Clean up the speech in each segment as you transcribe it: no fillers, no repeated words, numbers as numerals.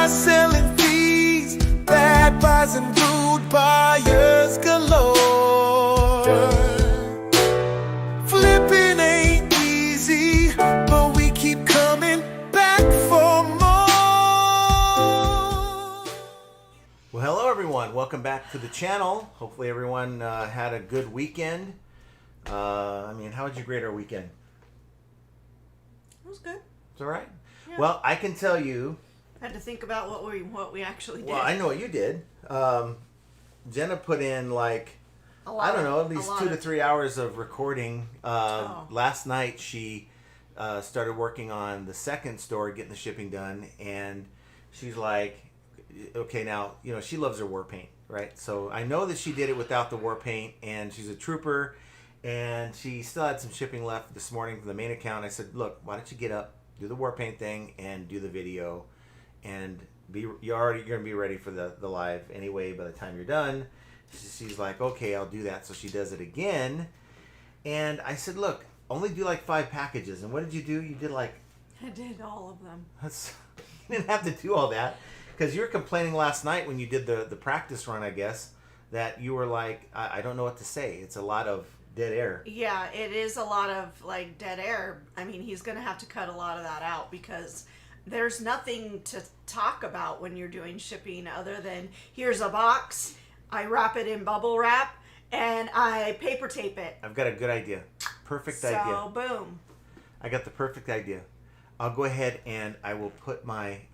selling fees, bad buys and rude buyers galore. Flipping ain't easy, but we keep coming back for more. Well, hello everyone. Welcome back to the channel. Hopefully everyone had a good weekend. How would you grade our weekend? It was good. It's all right. Yeah. Well, I can tell you. I had to think about what we actually did. Well, I know what you did. Jenna put in like at least 2 to 3 hours of recording. Last night she started working on the second store, getting the shipping done, and she's like, okay, now she loves her war paint, right? So I know that she did it without the war paint, and she's a trooper. And she still had some shipping left this morning from the main account. I said, look, why don't you get up, do the war paint thing, and do the video, and you're going to be ready for the live anyway by the time you're done. She's like, okay, I'll do that. So she does it again. And I said, look, only do like 5 packages. And what did you do? You did like... I did all of them. You didn't have to do all that. Because you were complaining last night when you did the practice run, I guess, that you were like, I don't know what to say. It's a lot of dead air. Yeah, it is a lot of like dead air. I mean, he's going to have to cut a lot of that out because there's nothing to talk about when you're doing shipping other than here's a box, I wrap it in bubble wrap, and I paper tape it. I've got a good idea. Perfect idea. So, boom. I got the perfect idea. I'll go ahead and I will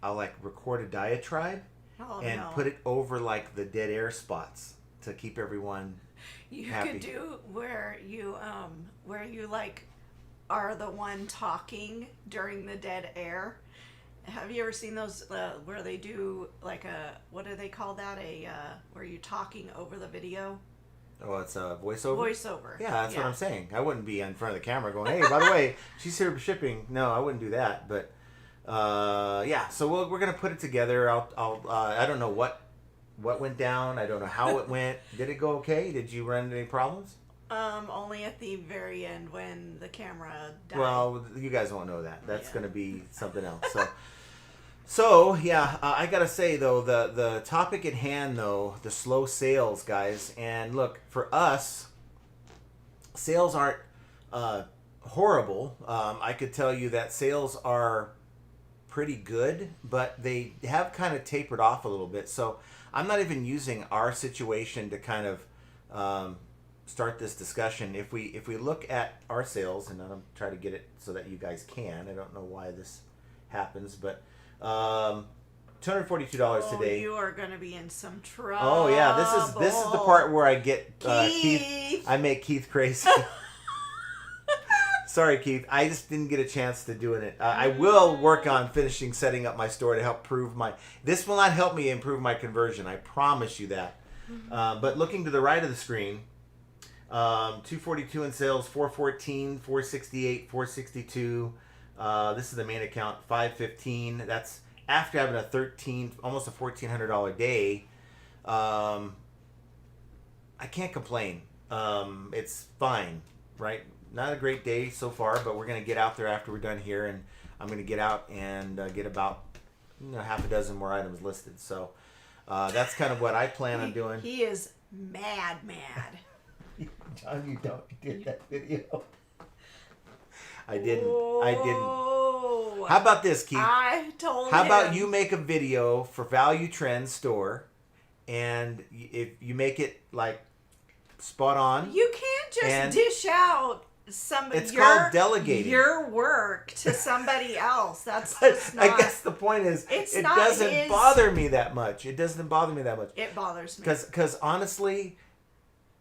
I'll record a diatribe and put it over like the dead air spots to keep everyone happy. Could do where you like are the one talking during the dead air. Have you ever seen those where they do like what do they call that? Where you're talking over the video? Oh, it's a voiceover? Voiceover. Yeah, that's what I'm saying. I wouldn't be in front of the camera going, hey, by the way, she's here for shipping. No, I wouldn't do that. But, so we're going to put it together. I don't know what went down. I don't know how it went. Did it go okay? Did you run into any problems? Only at the very end when the camera died. Well, you guys won't know that. That's going to be something else. So I gotta say though, the topic at hand though, the slow sales, guys, and look, for us, sales aren't horrible. I could tell you that sales are pretty good, but they have kind of tapered off a little bit. So I'm not even using our situation to kind of start this discussion. If we look at our sales, and I'm trying to get it so that you guys can. I don't know why this happens, but $242 today. You are going to be in some trouble. Oh yeah, this is the part where I get Keith. I make Keith crazy. Sorry, Keith. I just didn't get a chance to doing it. I will work on finishing setting up my store to help prove this will not help me improve my conversion. I promise you that. But looking to the right of the screen, 242 in sales, 414, 468, 462. This is the main account, 515. That's after having almost a $1,400 day. I can't complain. It's fine, right? Not a great day so far, but we're going to get out there after we're done here, and I'm going to get out and get about half a dozen more items listed. So that's kind of what I plan on doing. He is mad. John, you did that video. I didn't. How about this, Keith? I told him. How about you make a video for Value Trend store, and if you make it like spot on. You can't just dish out it's called delegating your work to somebody else. That's just not. I guess the point is, it doesn't bother me that much. It doesn't bother me that much. It bothers me because honestly,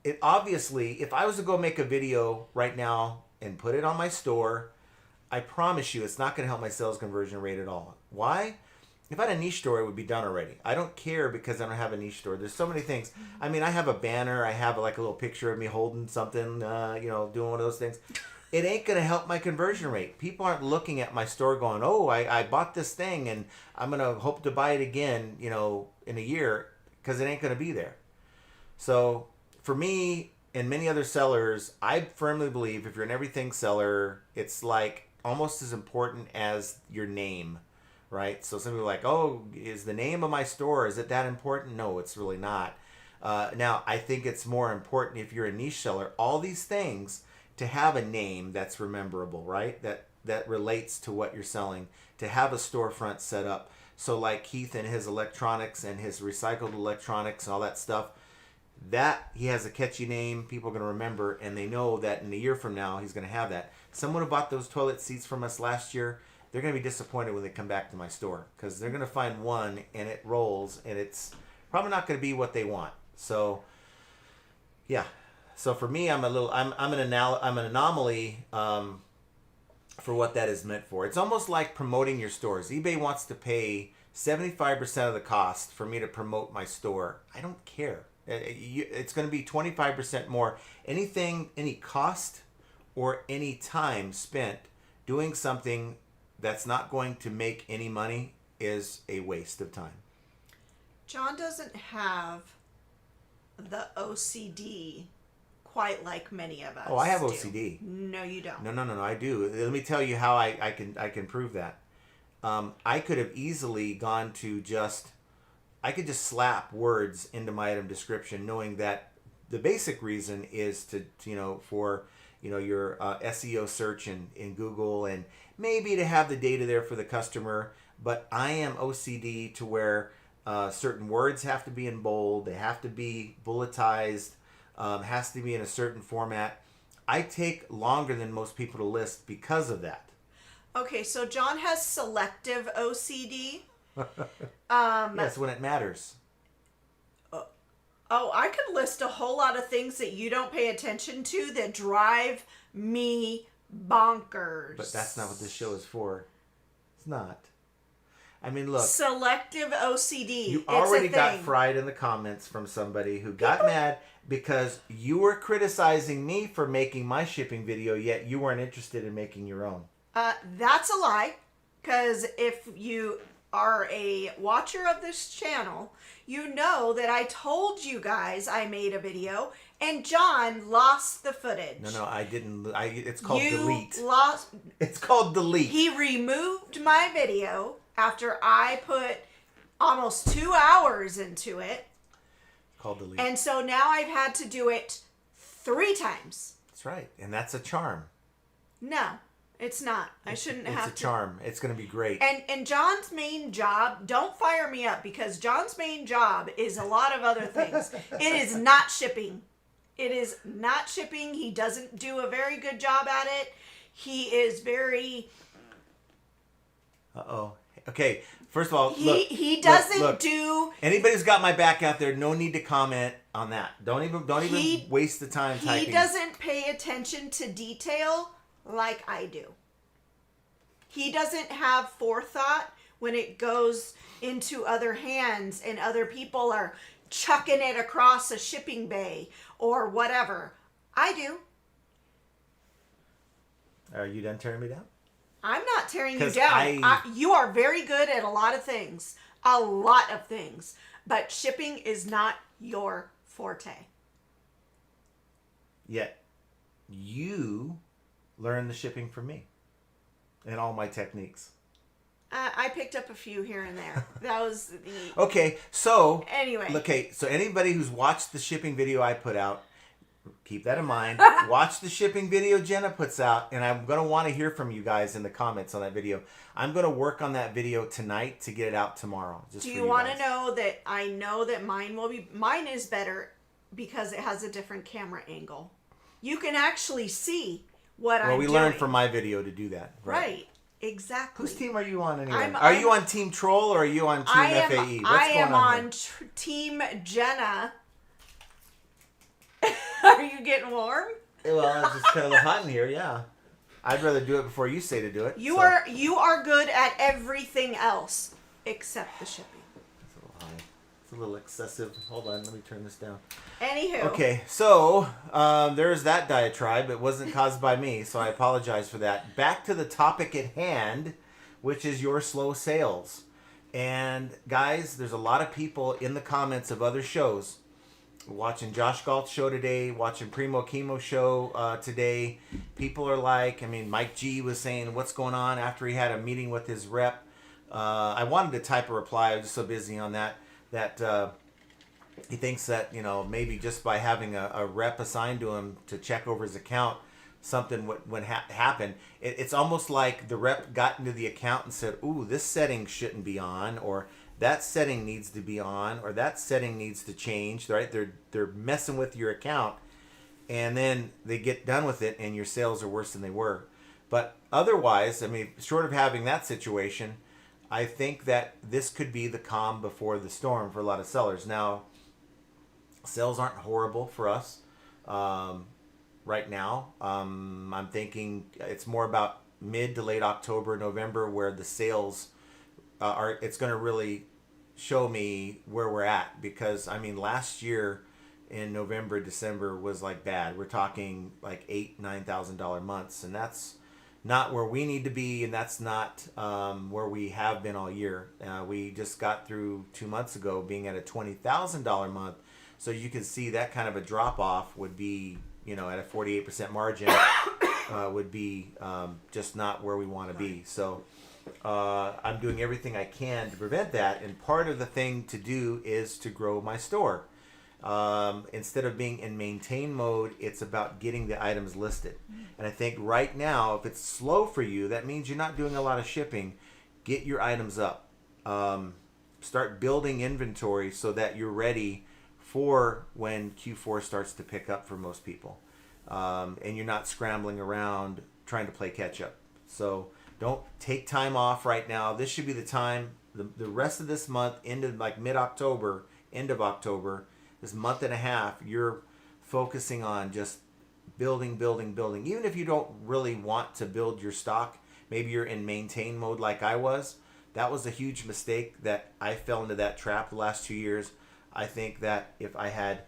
if I was to go make a video right now and put it on my store, I promise you it's not going to help my sales conversion rate at all. Why? If I had a niche store, it would be done already. I don't care because I don't have a niche store. There's so many things. I mean, I have a banner. I have like a little picture of me holding something, doing one of those things. It ain't going to help my conversion rate. People aren't looking at my store going, oh, I bought this thing and I'm going to hope to buy it again, in a year, because it ain't going to be there. So for me and many other sellers, I firmly believe if you're an everything seller, it's like almost as important as your name, right? So some people are like, oh, is the name of my store, is it that important? No, it's really not. Now, I think it's more important if you're a niche seller, all these things, to have a name that's rememberable, right? That relates to what you're selling, to have a storefront set up. So like Keith and his electronics and his recycled electronics and all that stuff, that he has a catchy name, people are going to remember, and they know that in a year from now he's going to have that. Someone who bought those toilet seats from us last year, they're going to be disappointed when they come back to my store, because they're going to find one and it rolls and it's probably not going to be what they want. So yeah, so for me, I'm an anomaly for what that is meant for. It's almost like promoting your stores. eBay wants to pay 75% of the cost for me to promote my store. I don't care. It's going to be 25% more. Any cost or any time spent doing something that's not going to make any money is a waste of time. John doesn't have the OCD quite like many of us. Oh, I have do. OCD. No, you don't. No, I do. Let me tell you how I can prove that. I could have easily gone to I could just slap words into my item description, knowing that the basic reason is for your SEO search in Google, and maybe to have the data there for the customer. But I am OCD to where certain words have to be in bold, they have to be bulletized, has to be in a certain format. I take longer than most people to list because of that. Okay, so John has selective OCD. Yes, when it matters. Oh, I could list a whole lot of things that you don't pay attention to that drive me bonkers. But that's not what this show is for. It's not. I mean, look. Selective OCD. You already got fried in the comments from somebody who got mad because you were criticizing me for making my shipping video, yet you weren't interested in making your own. That's a lie. Because if you are a watcher of this channel, you know that I told you guys I made a video and John lost the footage. No, I didn't. It's called delete. Lost. It's called delete. He removed my video after I put almost 2 hours into it. Called delete. And so now I've had to do it 3 times. That's right. And that's a charm. No, it's not. I shouldn't have to. It's a charm. It's going to be great. And John's main job, don't fire me up, because John's main job is a lot of other things. It is not shipping. It is not shipping. He doesn't do a very good job at it. He is very... Uh-oh. Okay, first of all, he doesn't do... Anybody who's got my back out there, no need to comment on that. Don't even waste the time typing. He doesn't pay attention to detail like I do. He doesn't have forethought when it goes into other hands and other people are chucking it across a shipping bay or whatever. I do. Are you done tearing me down? I'm not tearing you down. You are very good at a lot of things. A lot of things. But shipping is not your forte. Yet, you learned the shipping from me. And all my techniques. I picked up a few here and there. That was the... Okay, so... Anyway. Okay, so anybody who's watched the shipping video I put out, keep that in mind. Watch the shipping video Jenna puts out, and I'm going to want to hear from you guys in the comments on that video. I'm going to work on that video tonight to get it out tomorrow. Do you want to know that I know that mine is better because it has a different camera angle. You can actually see what I'm doing. Well, we learned from my video to do that. Right. Exactly. Whose team are you on anyway? Are you on Team Troll or are you on Team FAE? I am on Team Jenna. Are you getting warm? Well, it's just kind of hot in here, yeah. I'd rather do it before you say to do it. You are good at everything else except the shipping. It's a little high. It's a little excessive. Hold on, let me turn this down. Anywho. Okay, so there's that diatribe. It wasn't caused by me, so I apologize for that. Back to the topic at hand, which is your slow sales. And guys, there's a lot of people in the comments of other shows watching Josh Galt's show today, watching Primo Chemo show today. People are like, Mike G was saying what's going on after he had a meeting with his rep I wanted to type a reply. I was just so busy on that he thinks that, maybe just by having a rep assigned to him to check over his account, something would happen. It's almost like the rep got into the account and said, ooh, this setting shouldn't be on, or that setting needs to be on, or that setting needs to change, right? They're messing with your account, and then they get done with it and your sales are worse than they were. But otherwise, I mean, short of having that situation, I think that this could be the calm before the storm for a lot of sellers. Now, sales aren't horrible for us right now. I'm thinking it's more about mid to late October, November, where the sales it's going to really show me where we're at. Because, I mean, last year in November, December was like bad. We're talking like $8,000-$9,000 months, and that's not where we need to be, and that's not where we have been all year. We just got through 2 months ago being at a $20,000 month, so you can see that kind of a drop off would be, at a 48% margin, would be just not where we want to be. So I'm doing everything I can to prevent that, and part of the thing to do is to grow my store. Instead of being in maintain mode, it's about getting the items listed. And I think right now, if it's slow for you, that means you're not doing a lot of shipping. Get your items up. Start building inventory so that you're ready for when Q4 starts to pick up for most people. And you're not scrambling around trying to play catch up. So don't take time off right now. This should be the time, the rest of this month, into like mid-October, end of October, this month and a half, you're focusing on just building. Even if you don't really want to build your stock, maybe you're in maintain mode like I was. That was a huge mistake that I fell into that trap the last 2 years. I think that if I had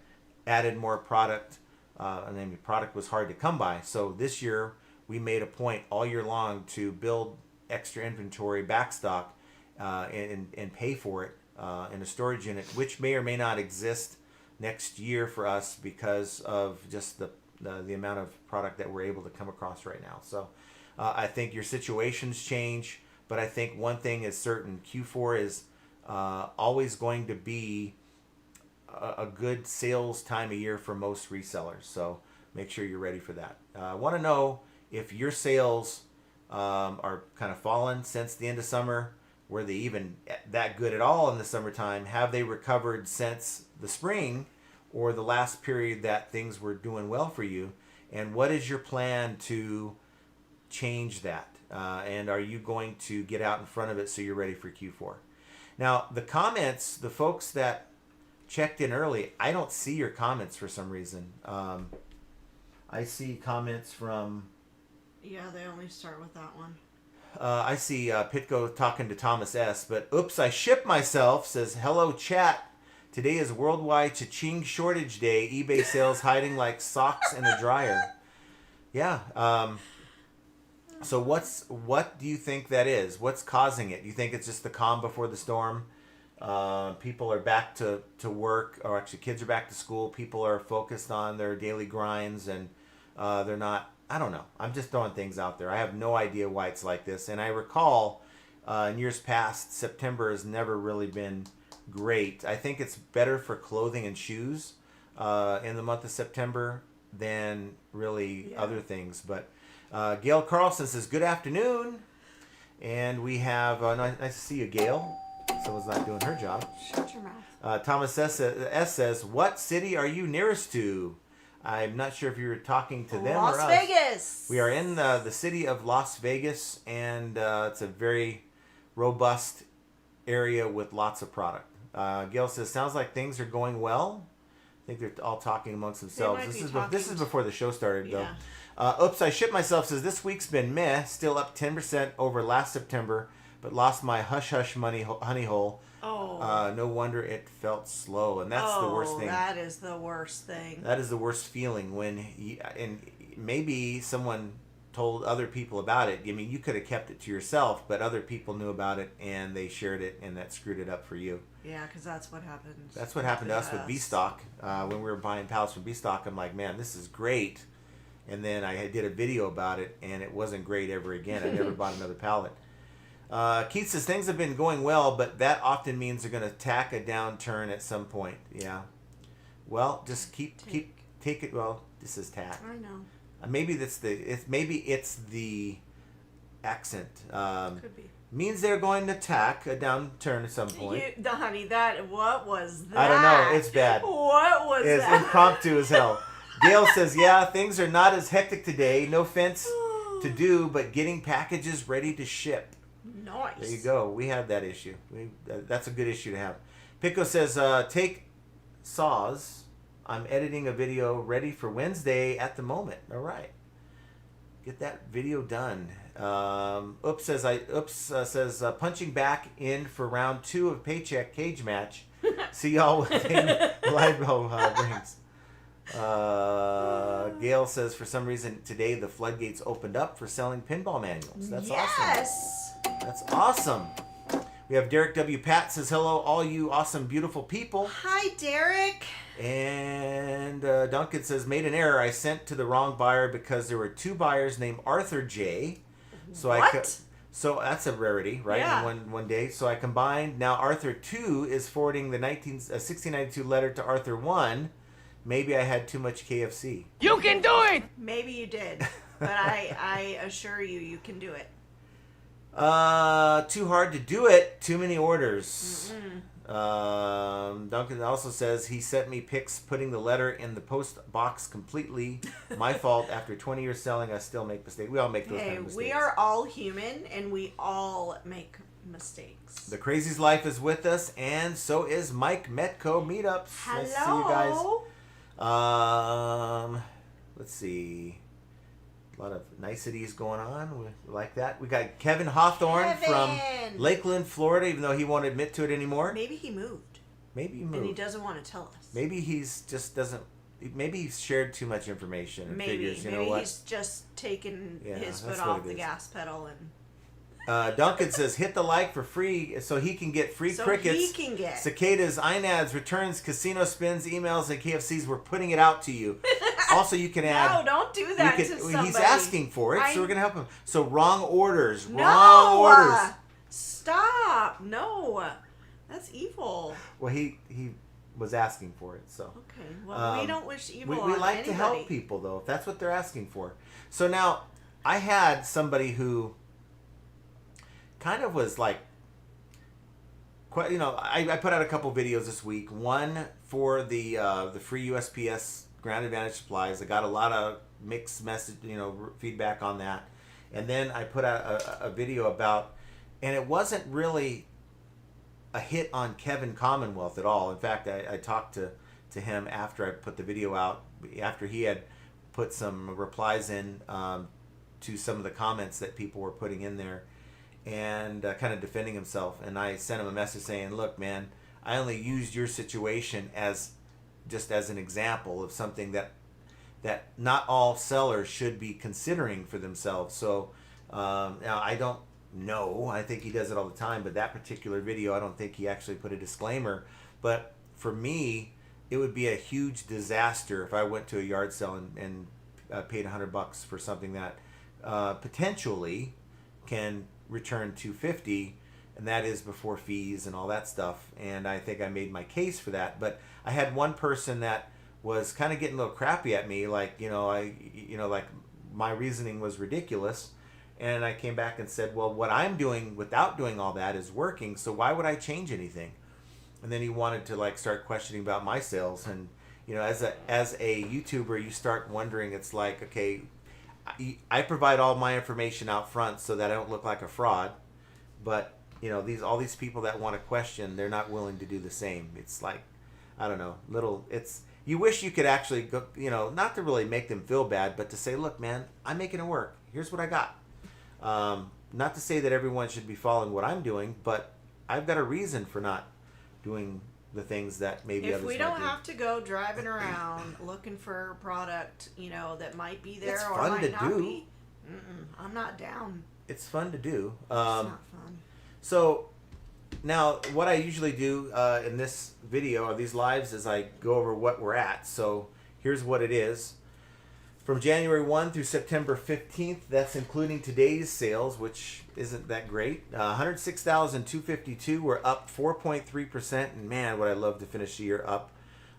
added more product, and then the product was hard to come by. So this year we made a point all year long to build extra inventory, backstock, and pay for it in a storage unit, which may or may not exist next year for us because of just the amount of product that we're able to come across right now. So I think your situations change, but I think one thing is certain: Q4 is always going to be a good sales time of year for most resellers. So make sure you're ready for that. I want to know if your sales are kind of fallen since the end of summer. Were they even that good at all in the summertime? Have they recovered since the spring or the last period that things were doing well for you? And what is your plan to change that? And are you going to get out in front of it so you're ready for Q4? Now, the comments, the folks that checked in early, I don't see your comments for some reason. I see comments from... Yeah, they only start with that one. I see Pitco talking to Thomas S. But oops, I shipped myself. Says, hello chat. Today is Worldwide Cha-Ching Shortage Day. eBay sales hiding like socks in a dryer. Yeah. So what do you think that is? What's causing it? Do you think it's just the calm before the storm? People are back to work, or actually kids are back to school. People are focused on their daily grinds, and they're not... I don't know. I'm just throwing things out there. I have no idea why it's like this. And I recall in years past, September has never really been great. I think it's better for clothing and shoes in the month of September than really other things. But Gail Carlson says, good afternoon. And we have, nice to see you, Gail. Someone's not doing her job. Shut your mouth. Thomas S says, what city are you nearest to? I'm not sure if you were talking to them or us. Las Vegas. We are in the city of Las Vegas, and it's a very robust area with lots of product. Gail says, sounds like things are going well. I think they're all talking amongst themselves. This is before the show started, though. Oops, I shipped myself. Says, this week's been meh. Still up 10% over last September, but lost my hush money honey hole. Oh. No wonder it felt slow, and that's the worst thing. That is the worst thing. That is the worst feeling and maybe someone told other people about it. I mean, you could have kept it to yourself, but other people knew about it and they shared it, and that screwed it up for you. Yeah, because that's what happened. That's what happened to us with B-Stock. When we were buying pallets from B-Stock, I'm like, man, this is great. And then I did a video about it, and it wasn't great ever again. I never bought another pallet. Keith says things have been going well, but that often means they're going to tack a downturn at some point. Yeah. Well, just take it. Well, this is tack. I know. Maybe it's the accent. Could be. Means they're going to tack a downturn at some point. Honey, what was that? I don't know. It's bad. What was that? It's impromptu as hell. Gail says, yeah, things are not as hectic today. No offense to do, but getting packages ready to ship. Nice. There you go. We have that issue. That's a good issue to have. Pico says, take saws. I'm editing a video ready for Wednesday at the moment. All right. Get that video done. Oops says punching back in for round 2 of Paycheck Cage Match. See y'all within live rings. Gail says for some reason today the floodgates opened up for selling pinball manuals. That's awesome. That's awesome. We have Derek W. Pat says hello all you awesome beautiful people. Hi Derek. And Duncan says made an error. I sent to the wrong buyer because there were 2 buyers named Arthur J. So so that's a rarity, right? Yeah. In one day. So I combined. Now Arthur 2 is forwarding the 1692 letter to Arthur 1. Maybe I had too much KFC. You can do it! Maybe you did. But I assure you can do it. Too hard to do it. Too many orders. Duncan also says he sent me pics putting the letter in the post box completely. My fault. After 20 years selling, I still make mistakes. We all make those kind of mistakes. We are all human, and we all make mistakes. The Crazy's Life is with us, and so is Mike Metco Meetups. Hello. Nice to see you guys. Let's see. A lot of niceties going on. We like that. We got Kevin Hawthorne from Lakeland, Florida, even though he won't admit to it anymore. Maybe he moved. And he doesn't want to tell us. Maybe he's just doesn't. Maybe he's shared too much information and figures, you know what? Maybe he's just taken his foot off the gas pedal and... Duncan says, hit the like for free so he can get free crickets. He can get. Cicadas, INADs, returns, casino spins, emails, and KFCs. We're putting it out to you. Also, you can add... No, don't do that to somebody. He's asking for it, so we're going to help him. So, wrong orders. No! Wrong orders. Stop. No. That's evil. Well, he was asking for it, so... Okay. Well, we don't wish evil on We like anybody. to help people, though, if that's what they're asking for. So, now, I had somebody who... kind of was like, quite, I put out a couple videos this week. One for the free USPS Ground Advantage supplies. I got a lot of mixed message, feedback on that. And then I put out a video about, and it wasn't really a hit on Kevin Commonwealth at all. In fact, I talked to him after I put the video out, after he had put some replies in to some of the comments that people were putting in there. And kind of defending himself, and I sent him a message saying, look, man, I only used your situation as an example of something that not all sellers should be considering for themselves. So now I don't know, I think he does it all the time, but that particular video, I don't think he actually put a disclaimer. But for me, it would be a huge disaster if I went to a yard sale and paid $100 for something that potentially can return $250, and that is before fees and all that stuff. And I think I made my case for that. But I had one person that was kind of getting a little crappy at me, like like my reasoning was ridiculous. And I came back and said, well, what I'm doing without doing all that is working, so why would I change anything? And then he wanted to start questioning about my sales. And as a YouTuber, you start wondering, it's like, okay, I provide all my information out front so that I don't look like a fraud, but all these people that want to question, they're not willing to do the same. It's like, I don't know, you wish you could actually go, not to really make them feel bad, but to say, look, man, I'm making it work. Here's what I got. Not to say that everyone should be following what I'm doing, but I've got a reason for not doing the things that maybe others might do. If we don't have to go driving around looking for a product, that might be there it's or fun might to not do. be, I'm not down. It's fun to do. It's not fun. So now what I usually do in this video or these lives is I go over what we're at. So here's what it is. From January 1 through September 15th, that's including today's sales, which isn't that great. 106,252 were up 4.3%. And man, would I love to finish the year up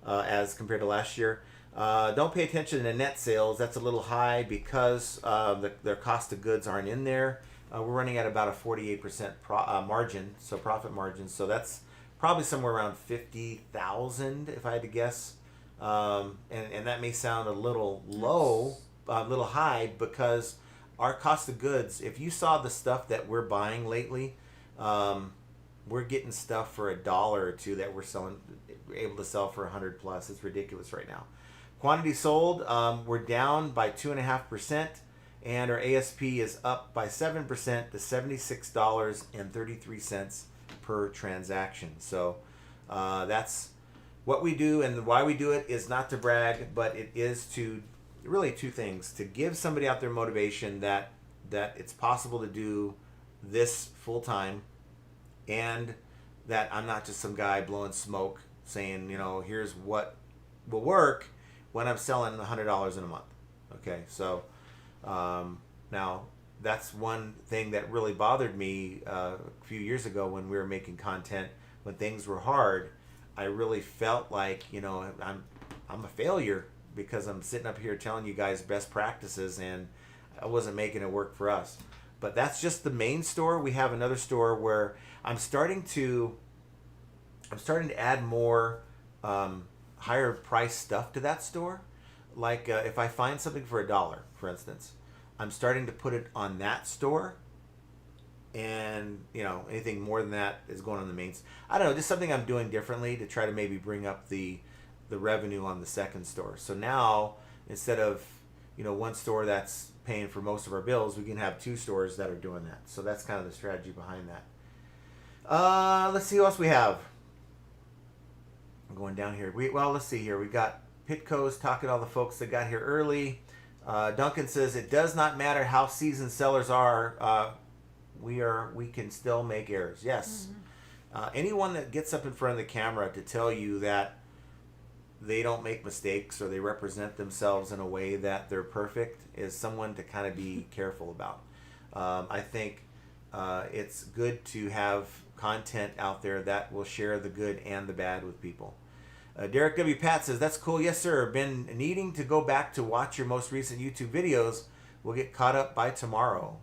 as compared to last year. Don't pay attention to net sales. That's a little high because their cost of goods aren't in there. We're running at about a 48% margin, so profit margin. So that's probably somewhere around 50,000 if I had to guess. And that may sound a little low, a little high, because our cost of goods, if you saw the stuff that we're buying lately, we're getting stuff for $1 or $2 that we're able to sell for 100 plus. It's ridiculous right now. Quantity sold, we're down by 2.5%, and our ASP is up by 7% to $76.33 per transaction. So that's what we do, and why we do it is not to brag, but it is to really two things: to give somebody out there motivation that it's possible to do this full time, and that I'm not just some guy blowing smoke saying, here's what will work when I'm selling $100 in a month. Okay, so now that's one thing that really bothered me a few years ago when we were making content. When things were hard, I really felt like I'm a failure because I'm sitting up here telling you guys best practices and I wasn't making it work for us. But that's just the main store. We have another store where I'm starting to add more higher price stuff to that store. Like if I find something for $1, for instance, I'm starting to put it on that store. And anything more than that is going on the main. I don't know, just something I'm doing differently to try to maybe bring up the revenue on the second store. So now instead of one store that's paying for most of our bills, we can have two stores that are doing that. So that's kind of the strategy behind that. Let's see what else we have. I'm going down here. Let's see here. We got Pitco's talking to all the folks that got here early. Duncan says it does not matter how seasoned sellers are. We can still make errors. Yes. Anyone that gets up in front of the camera to tell you that they don't make mistakes or they represent themselves in a way that they're perfect is someone to kind of be careful about. I think it's good to have content out there that will share the good and the bad with people. Derek W. Pat says, that's cool. Yes, sir. Been needing to go back to watch your most recent YouTube videos. We'll get caught up by tomorrow.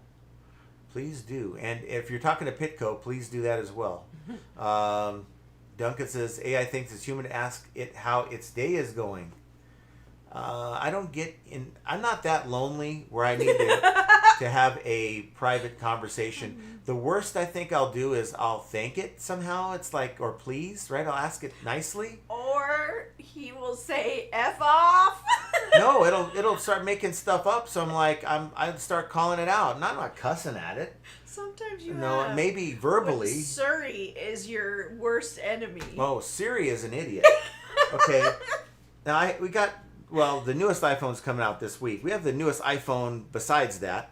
Please do. And if you're talking to Pitco, please do that as well. Duncan says, AI thinks it's human to ask it how its day is going. I'm not that lonely where I need to have a private conversation. The worst I think I'll do is I'll thank it somehow. It's like, or please, right? I'll ask it nicely. Or he will say, F off. No, it'll start making stuff up. So I'm like, I start calling it out. And I'm not cussing at it. Sometimes you know, maybe verbally. Siri is your worst enemy. Oh, Siri is an idiot. Okay. Now we got the newest iPhone's coming out this week. We have the newest iPhone besides that.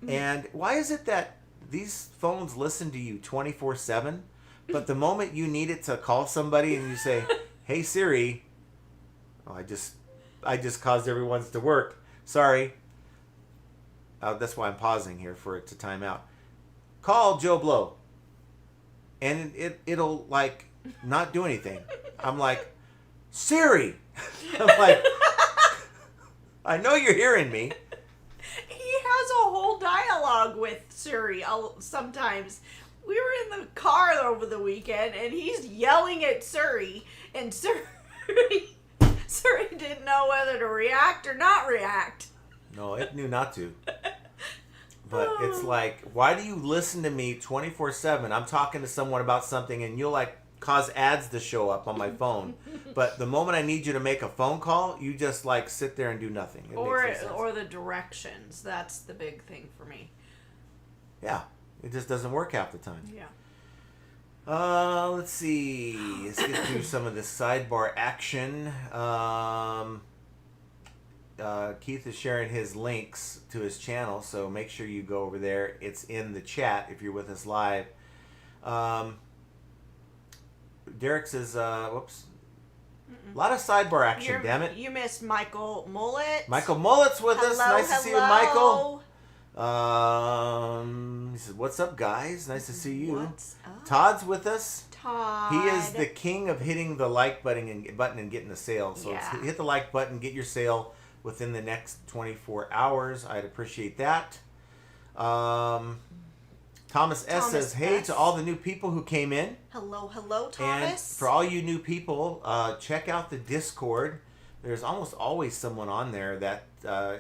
And why is it that these phones listen to you 24/7, but the moment you need it to call somebody and you say, "Hey Siri," I just caused everyone's to work. Sorry. That's why I'm pausing here for it to time out. Call Joe Blow. And it'll like not do anything. I'm like, Siri. I'm like, I know you're hearing me. He has a whole dialogue with Siri. Sometimes we were in the car over the weekend, and he's yelling at Siri, and Siri didn't know whether to react or not react. No, it knew not to. But it's like, why do you listen to me 24/7? I'm talking to someone about something, and you'll like cause ads to show up on my phone. But the moment I need you to make a phone call, you just like sit there and do nothing. Or the directions. That's the big thing for me. Yeah, it just doesn't work half the time. Yeah. Let's see. Let's get through some of the sidebar action. Keith is sharing his links to his channel, so make sure you go over there. It's in the chat if you're with us live. Derek says, whoops. A lot of sidebar action, damn it. You missed Michael Mullet. Michael Mullet's with us. Nice to see you, Michael. He said, "What's up, guys? Nice to see you." What's up? Todd's with us. Todd. He is the king of hitting the like button and getting the sale. So hit the like button, get your sale within the next 24 hours. I'd appreciate that. Thomas S. says, "Hey to all the new people who came in." Hello, Thomas. And for all you new people, check out the Discord. There's almost always someone on there that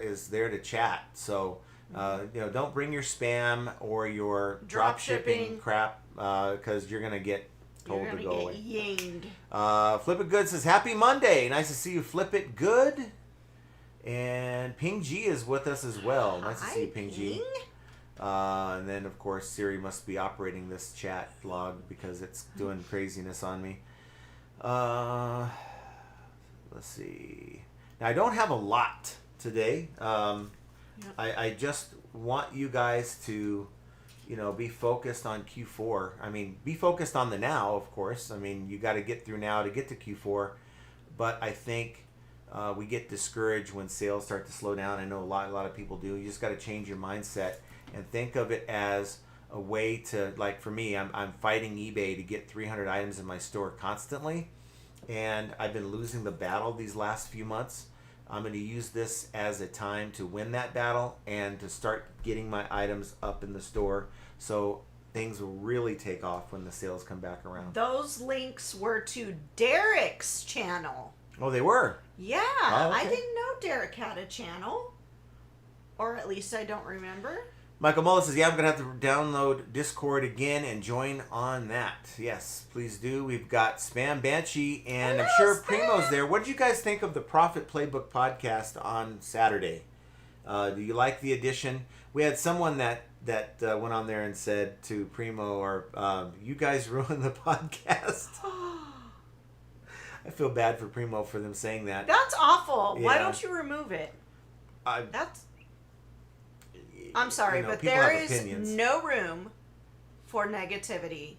is there to chat. So, don't bring your spam or your drop shipping crap because you're going to get told to go away. Yinged. Flip It Good says, "Happy Monday. Nice to see you, Flip It Good." And Ping G is with us as well. Nice to see you, Ping G. And then, of course, Siri must be operating this chat log because it's doing craziness on me. Let's see. Now, I don't have a lot today. I just want you guys to, be focused on Q4. I mean, be focused on the now, of course. I mean, you got to get through now to get to Q4. But I think we get discouraged when sales start to slow down. I know a lot of people do. You just got to change your mindset and think of it as a way to, like for me, I'm fighting eBay to get 300 items in my store constantly. And I've been losing the battle these last few months. I'm going to use this as a time to win that battle and to start getting my items up in the store so things will really take off when the sales come back around. Those links were to Derek's channel. Oh, they were? Yeah. Oh, okay. I didn't know Derek had a channel. Or at least I don't remember. Michael Mullis says, "Yeah, I'm going to have to download Discord again and join on that." Yes, please do. We've got Spam Banshee, and I'm sure Primo's there. What did you guys think of the Profit Playbook podcast on Saturday? Do you like the addition? We had someone that went on there and said to Primo, "You guys ruined the podcast." I feel bad for Primo for them saying that. That's awful. Yeah. Why don't you remove it? I'm sorry, but there is no room for negativity.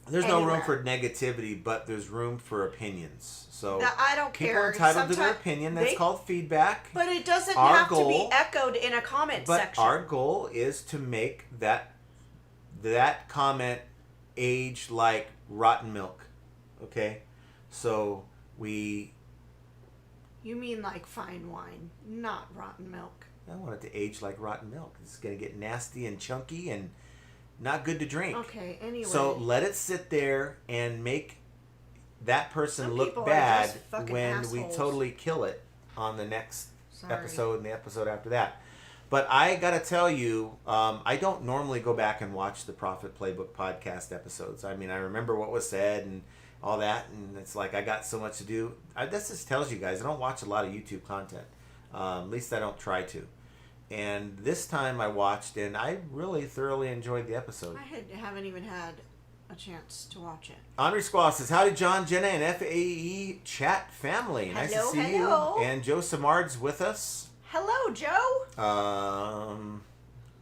There's no room for negativity, but there's room for opinions. So I don't care. People are entitled to their opinion. That's called feedback. But it doesn't have to be echoed in a comment section. But our goal is to make that comment age like rotten milk. Okay? So you mean like fine wine, not rotten milk. I want it to age like rotten milk. It's going to get nasty and chunky and not good to drink. Okay, anyway. So let it sit there and make that person look bad when we totally kill it on the next episode and the episode after that. But I got to tell you, I don't normally go back and watch the Profit Playbook podcast episodes. I mean, I remember what was said and all that, and it's like I got so much to do. This just tells you guys, I don't watch a lot of YouTube content. At least I don't try to. And this time I watched, and I really thoroughly enjoyed the episode. I haven't even had a chance to watch it. Henri Squaw says, "Howdy, John, Jenna, and FAE chat family. Nice to see you." And Joe Samard's with us. Hello, Joe.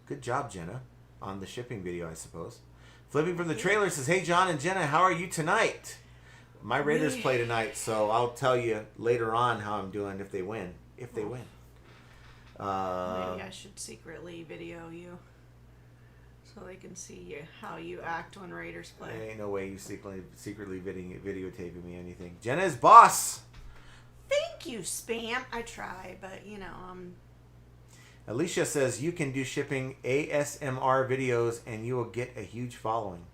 Good job, Jenna, on the shipping video, I suppose. Flipping from the trailer says, "Hey, John and Jenna, how are you tonight? My Raiders play tonight, so I'll tell you later on how I'm doing if they win. If they win." Maybe I should secretly video you so they can see how you act when Raiders play. There ain't no way you secretly videotaping me anything. Jenna is boss. Thank you, Spam. I try, but Alicia says, "You can do shipping ASMR videos and you will get a huge following."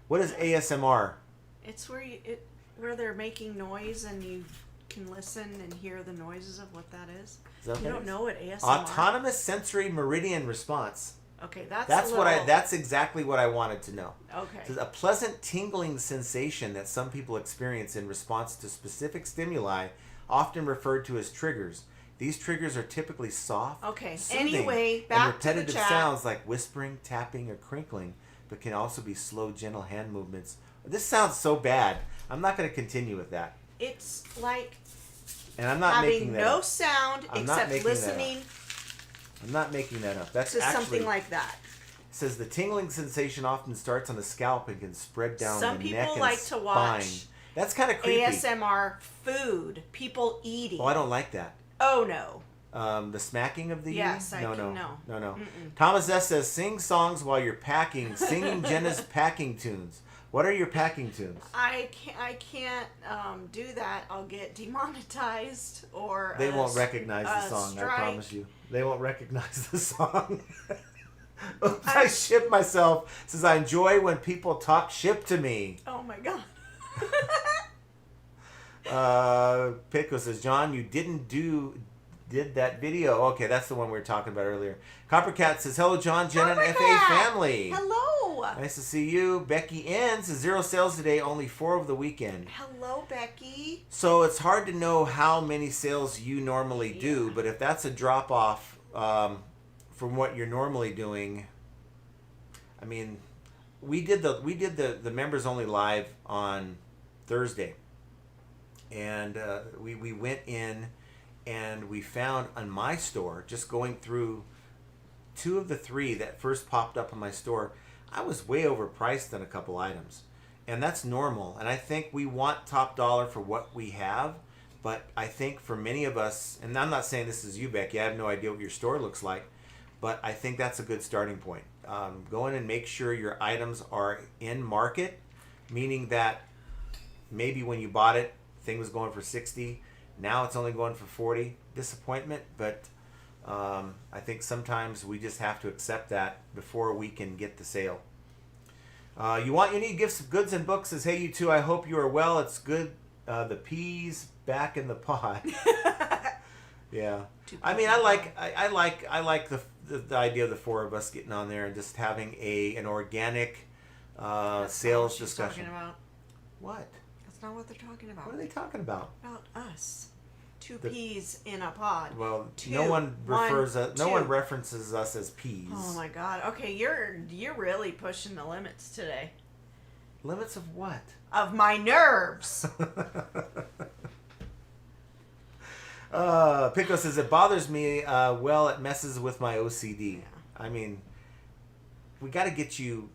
What is ASMR? It's where they're making noise and you can listen and hear the noises of what that is. You don't know what ASMR is? Autonomous sensory meridian response. Okay, that's exactly what I wanted to know. Okay. It's a pleasant tingling sensation that some people experience in response to specific stimuli, often referred to as triggers. These triggers are typically soft, soothing, anyway, and repetitive sounds like whispering, tapping, or crinkling, but can also be slow, gentle hand movements. This sounds so bad. I'm not going to continue with that. It's like and I'm not having no sound except listening. I'm not making that up. That's just actually something like that. It says the tingling sensation often starts on the scalp and can spread down Some the neck and people like to watch That's kind of creepy. ASMR food, people eating. Oh, I don't like that. Oh no. The smacking of the yes, no. Mm-mm. Thomas S says, sing songs while you're packing. Singing Jenna's packing tunes. What are your packing tunes? I can't do that. I'll get demonetized or they won't recognize the song. strike. I promise you, they won't recognize the song. Oops, I ship myself. Says I enjoy when people talk ship to me. Oh my god. Pico says, John, you did that video. Okay, that's the one we were talking about earlier. Coppercat says, hello, John, Jenna, and FA family. Hello. Nice to see you. Becky N says, 0 sales today, only 4 of the weekend. Hello, Becky. So it's hard to know how many sales you normally do, but if that's a drop off from what you're normally doing, I mean, we did the members only live on Thursday, and we went in and we found on my store, just going through 2 of the 3 that first popped up on my store, I was way overpriced on a couple items, and that's normal. And I think we want top dollar for what we have, but I think for many of us, and I'm not saying this is you, Becky, I have no idea what your store looks like, but I think that's a good starting point. Go in and make sure your items are in market, meaning that maybe when you bought it, thing was going for 60, now it's only going for 40. Disappointment, but I think sometimes we just have to accept that before we can get the sale. You need gifts, goods, and books. Says, hey, you two, I hope you are well. It's good. The peas back in the pod. Yeah. I mean, I like the idea of the 4 of us getting on there and just having an organic sales discussion. Talking about. What? That's not what they're talking about. What are they talking about? About us. 2 peas in a pod. Well, 2, no one refers 1, 2. No one references us as peas. Oh my god. Okay, you're really pushing the limits today. Limits of what? Of my nerves. Pico says it bothers me. Well, it messes with my OCD. Yeah. I mean, we got to get you.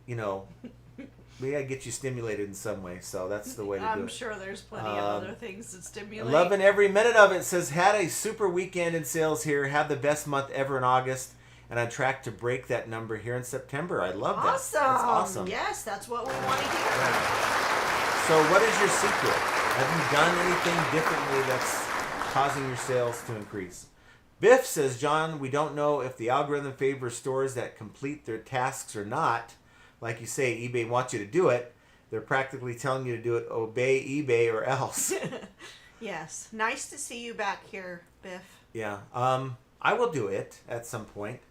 We gotta get you stimulated in some way, so that's the way to do it. I'm sure there's plenty of other things that stimulate. Loving every minute of it. Says, had a super weekend in sales here, had the best month ever in August, and on track to break that number here in September. I love that. Awesome. That's awesome. Yes, that's what we want to hear. Yeah. So what is your secret? Have you done anything differently that's causing your sales to increase? Biff says, John, we don't know if the algorithm favors stores that complete their tasks or not. Like you say, eBay wants you to do it. They're practically telling you to do it. Obey eBay or else. Yes. Nice to see you back here, Biff. Yeah. I will do it at some point.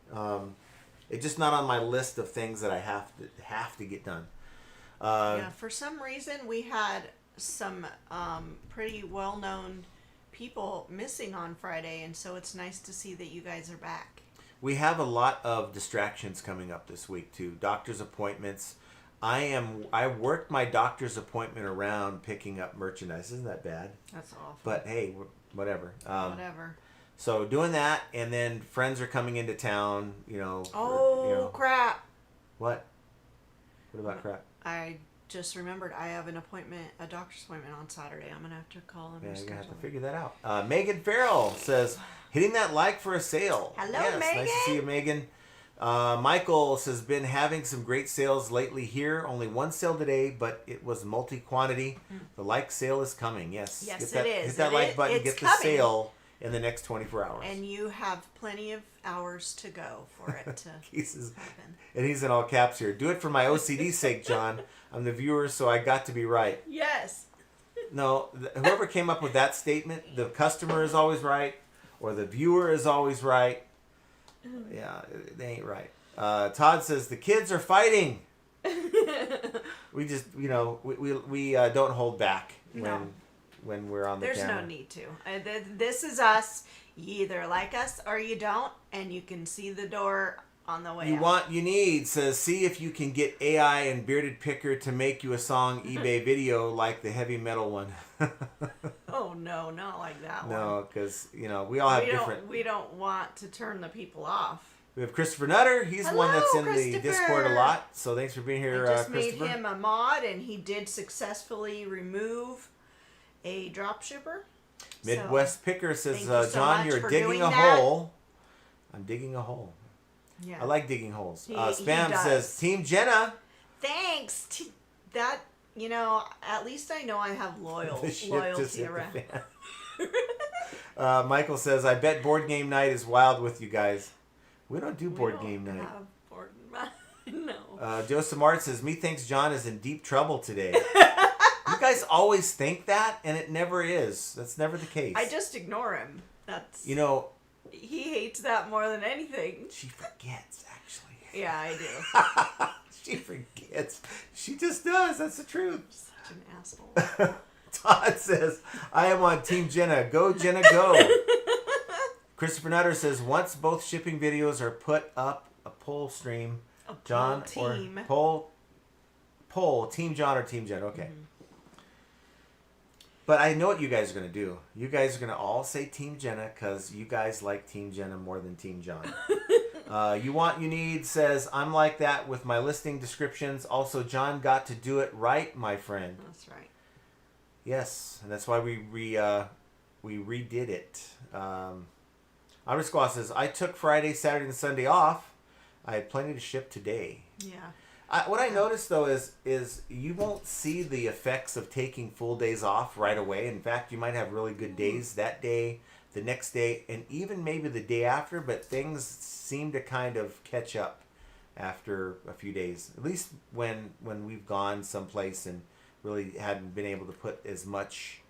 It's just not on my list of things that I have to get done. Yeah. For some reason, we had some pretty well-known people missing on Friday, and so it's nice to see that you guys are back. We have a lot of distractions coming up this week too. Doctor's appointments. I worked my doctor's appointment around picking up merchandise. Isn't that bad? That's awful. But hey, whatever. Whatever. So doing that, and then friends are coming into town. Crap. What? What about crap? I just remembered I have a doctor's appointment on Saturday. I'm gonna have to call and Yeah, you're reschedule. gonna have to figure that out. Megan Farrell says, hitting that like for a sale. Hello, yes, Megan. Nice to see you, Megan. Michael says, been having some great sales lately here. Only 1 sale today, but it was multi-quantity. The like sale is coming. Yes. Yes, it is. Hit that like button. It's Get coming. the sale in the next 24 hours. And you have plenty of hours to go for it to happen. And he's in all caps here. Do it for my OCD's sake, John. I'm the viewer, so I got to be right. Yes. No, whoever came up with that statement, the customer is always right, or the viewer is always right. Yeah, they ain't right. Todd says the kids are fighting. We just, we don't hold back when we're on the camera. There's no need to. This is us. You either like us or you don't, and you can see the door on the way out. You need says, see if you can get AI and Bearded Picker to make you a song eBay video like the heavy metal one. Oh no, not like that one. No, because we all have different. We don't want to turn the people off. We have Christopher Nutter. He's Hello, one that's in the Christopher. Discord a lot. So thanks for being here, I just Christopher. made him a mod, and he did successfully remove a drop shipper. Midwest Picker says, thank you so John, much you're for digging doing a that. hole. I'm digging a hole. Yeah. I like digging holes. He Spam does. says, Team Jenna. Thanks. That, at least I know I have The ship just loyalty hit around. the fan. Michael says, I bet board game night is wild with you guys. We don't do board game night. No. Joseph Mart says, methinks John is in deep trouble today. You guys always think that, and it never is. That's never the case. I just ignore him. That's he hates that more than anything. She forgets, actually. Yeah, I do. She forgets. She just does. That's the truth. Such an asshole. Todd says, I am on Team Jenna. Go, Jenna, go. Christopher Nutter says, once both shipping videos are put up, a poll stream. John team. or poll. Team John or Team Jenna. Okay. Mm-hmm. But I know what you guys are going to do. You guys are going to all say Team Jenna because you guys like Team Jenna more than Team John. You Want, You Need says, I'm like that with my listing descriptions. Also, John got to do it right, my friend. That's right. Yes, and that's why we redid it. Ira Squaw says, I took Friday, Saturday, and Sunday off. I had plenty to ship today. Yeah. What I noticed though is you won't see the effects of taking full days off right away. In fact, you might have really good days that day, the next day, and even maybe the day after, but things seem to kind of catch up after a few days. At least when we've gone someplace and really hadn't been able to put as much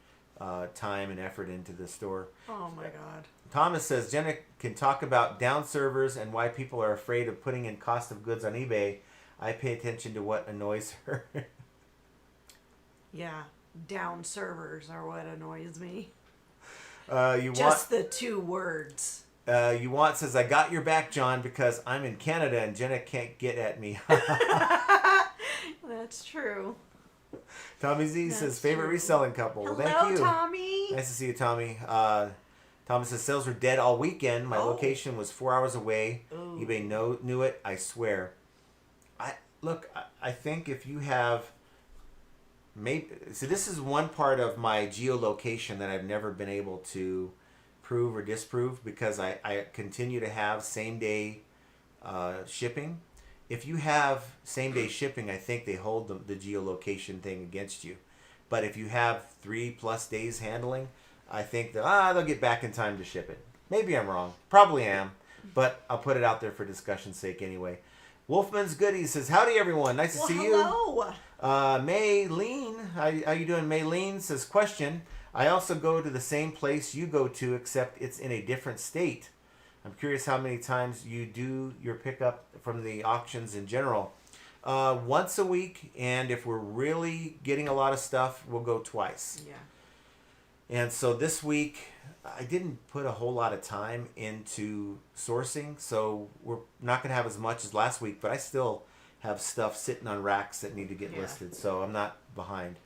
time and effort into the store. Oh my God. Thomas says, Jenna can talk about down servers and why people are afraid of putting in cost of goods on eBay. I pay attention to what annoys her. Yeah, down servers are what annoys me. The 2 words. You Want says, I got your back, John, because I'm in Canada and Jenna can't get at me. That's true. Tommy Z says, favorite true. reselling couple. Hello, Thank you. Tommy. Nice to see you, Tommy. Thomas says, sales were dead all weekend. My location was 4 hours away. Ooh. eBay knew it, I swear. I think if you have... this is one part of my geolocation that I've never been able to prove or disprove because I continue to have same-day shipping. If you have same-day shipping, I think they hold the geolocation thing against you. But if you have 3+ days handling, I think that they'll get back in time to ship it. Maybe I'm wrong. Probably am. But I'll put it out there for discussion's sake anyway. Wolfman's Goodies says, howdy everyone. Nice to see you. Hello. Maylene, how you doing? Maylene says, question. I also go to the same place you go to, except it's in a different state. I'm curious how many times you do your pickup from the auctions in general. Once a week, and if we're really getting a lot of stuff, we'll go twice. Yeah. And so this week, I didn't put a whole lot of time into sourcing, so we're not going to have as much as last week, but I still have stuff sitting on racks that need to get listed, so I'm not behind.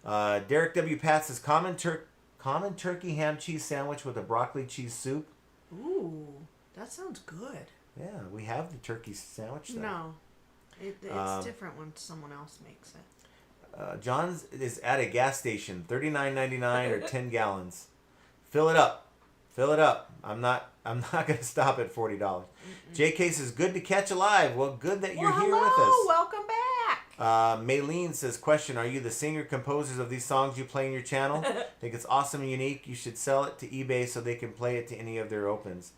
Derek W. Pat says, common turkey ham cheese sandwich with a broccoli cheese soup. Ooh, that sounds good. Yeah, we have the turkey sandwich though. No, it's different when someone else makes it. John's is at a gas station, $39.99 or 10 gallons. Fill it up. I'm not going to stop at $40. JK says, good to catch alive. Well, good that you're here with us. Welcome back. Maylene says, question, are you the singer-composers of these songs you play in your channel? Think it's awesome and unique. You should sell it to eBay so they can play it to any of their opens.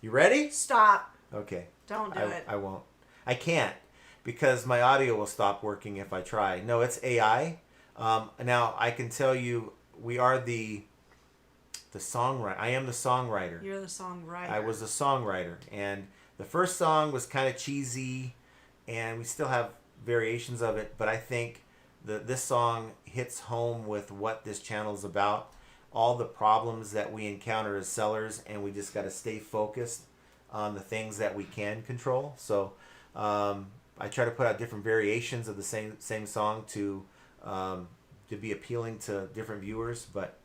You ready? Stop. Okay. Don't do it. I won't. I can't because my audio will stop working if I try. No, it's AI. Now, I can tell you we are the songwriter. I am the songwriter. You're the songwriter. I was the songwriter. And the first song was kind of cheesy, and we still have variations of it, but I think this song hits home with what this channel is about, all the problems that we encounter as sellers, and we just got to stay focused on the things that we can control. So I try to put out different variations of the same song to be appealing to different viewers, but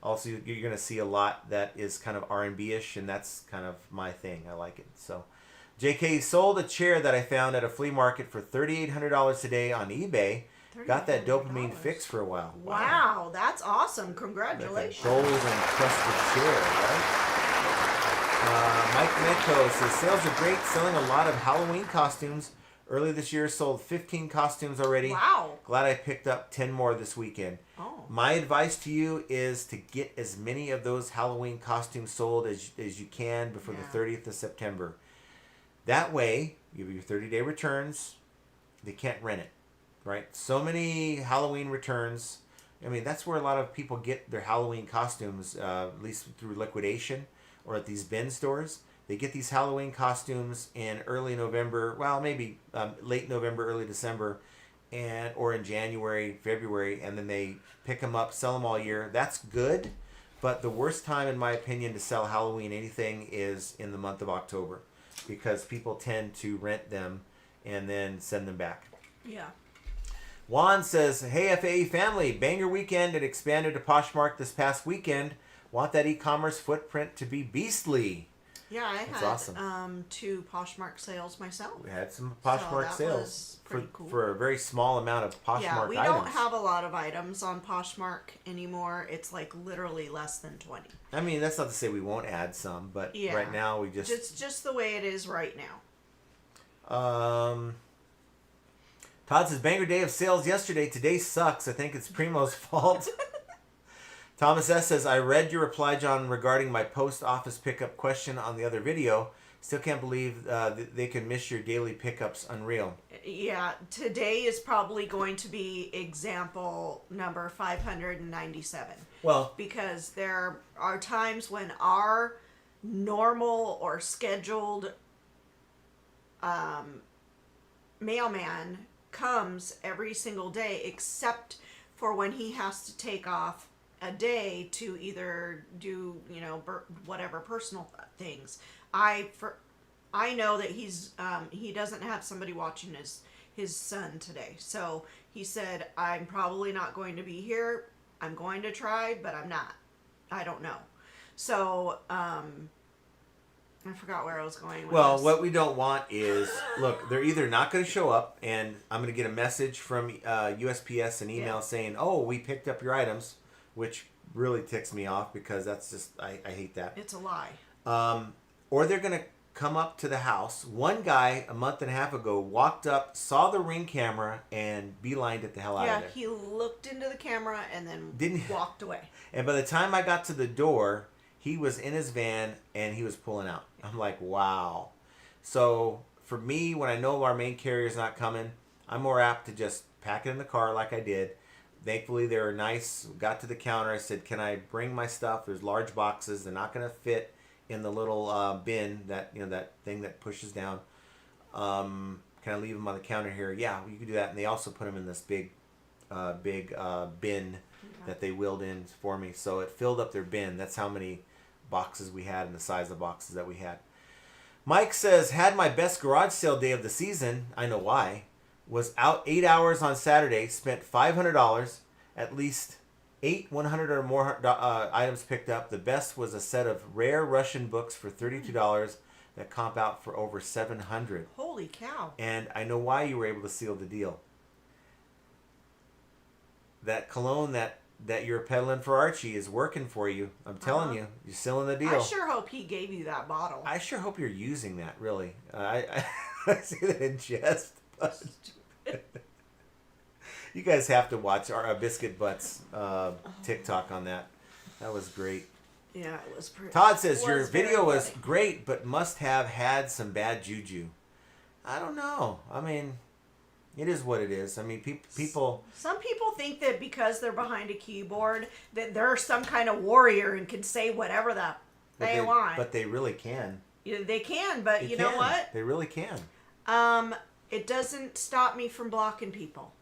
also you're going to see a lot that is kind of R&B-ish, and that's kind of my thing. I like it. So JK sold a chair that I found at a flea market for $3,800 today on eBay. got that dopamine fix for a while. Wow, that's awesome. Congratulations. Like a gold encrusted chair, right? Mike Metco says, sales are great, selling a lot of Halloween costumes. Early this year, sold 15 costumes already. Wow. Glad I picked up 10 more this weekend. Oh. My advice to you is to get as many of those Halloween costumes sold as you can before the 30th of September. That way, you have your 30-day returns. They can't rent it, right? So many Halloween returns. I mean, that's where a lot of people get their Halloween costumes, at least through liquidation or at these bin stores. They get these Halloween costumes in early November, well, maybe late November, early December, or in January, February, and then they pick them up, sell them all year. That's good, but the worst time, in my opinion, to sell Halloween anything is in the month of October, because people tend to rent them and then send them back. Yeah. Juan says, hey, FAE family, banger weekend. It expanded to Poshmark this past weekend. Want that e-commerce footprint to be beastly. Yeah, I That's had awesome. 2 Poshmark sales myself. We had some Poshmark sales for a very small amount of Poshmark items. Yeah, we don't have a lot of items on Poshmark anymore. It's like literally less than 20. I mean, that's not to say we won't add some, but right now we just... It's just the way it is right now. Todd says, banger day of sales yesterday. Today sucks. I think it's Primo's fault. Thomas S. says, I read your reply, John, regarding my post office pickup question on the other video. Still can't believe they can miss your daily pickups. Unreal. Yeah, today is probably going to be example number 597. Well, because there are times when our normal or scheduled mailman comes every single day, except for when he has to take off a day to either do, whatever personal things. I know that he doesn't have somebody watching his son today. So he said, I'm probably not going to be here. I'm going to try, but I'm not. I don't know. So, I forgot where I was going with well, this. what we don't want is, look, they're either not going to show up, and I'm going to get a message from USPS, an email saying, oh, we picked up your items, which really ticks me off because that's just, I hate that. It's a lie. Or they're going to come up to the house. One guy a month and a half ago walked up, saw the Ring camera, and beelined it the hell out of there. Yeah, he looked into the camera and then walked away. And by the time I got to the door, he was in his van and he was pulling out. I'm like, wow. So for me, when I know our main carrier is not coming, I'm more apt to just pack it in the car like I did. Thankfully, they were nice. Got to the counter. I said, can I bring my stuff? There's large boxes. They're not going to fit in the little bin, that thing that pushes down. Can I leave them on the counter here? Yeah, you can do that. And they also put them in this big bin that they wheeled in for me. So it filled up their bin. That's how many boxes we had and the size of boxes that we had. Mike says, had my best garage sale day of the season. I know why. Was out 8 hours on Saturday. Spent $500. At least 8 100 or more items picked up. The best was a set of rare Russian books for $32 that comp out for over $700. Holy cow. And I know why you were able to seal the deal. That cologne that you're peddling for Archie is working for you. I'm telling you, you're sealing the deal. I sure hope he gave you that bottle. I sure hope you're using that, really. I say that in jest, but you guys have to watch our Biscuit Butts TikTok on that. That was great. Yeah, it was pretty. Todd says, your video was great, but must have had some bad juju. I don't know. I mean, it is what it is. I mean, people... Some people think that because they're behind a keyboard, that they're some kind of warrior and can say whatever they want. But they really can. Yeah, they can, but you know what? They really can. It doesn't stop me from blocking people.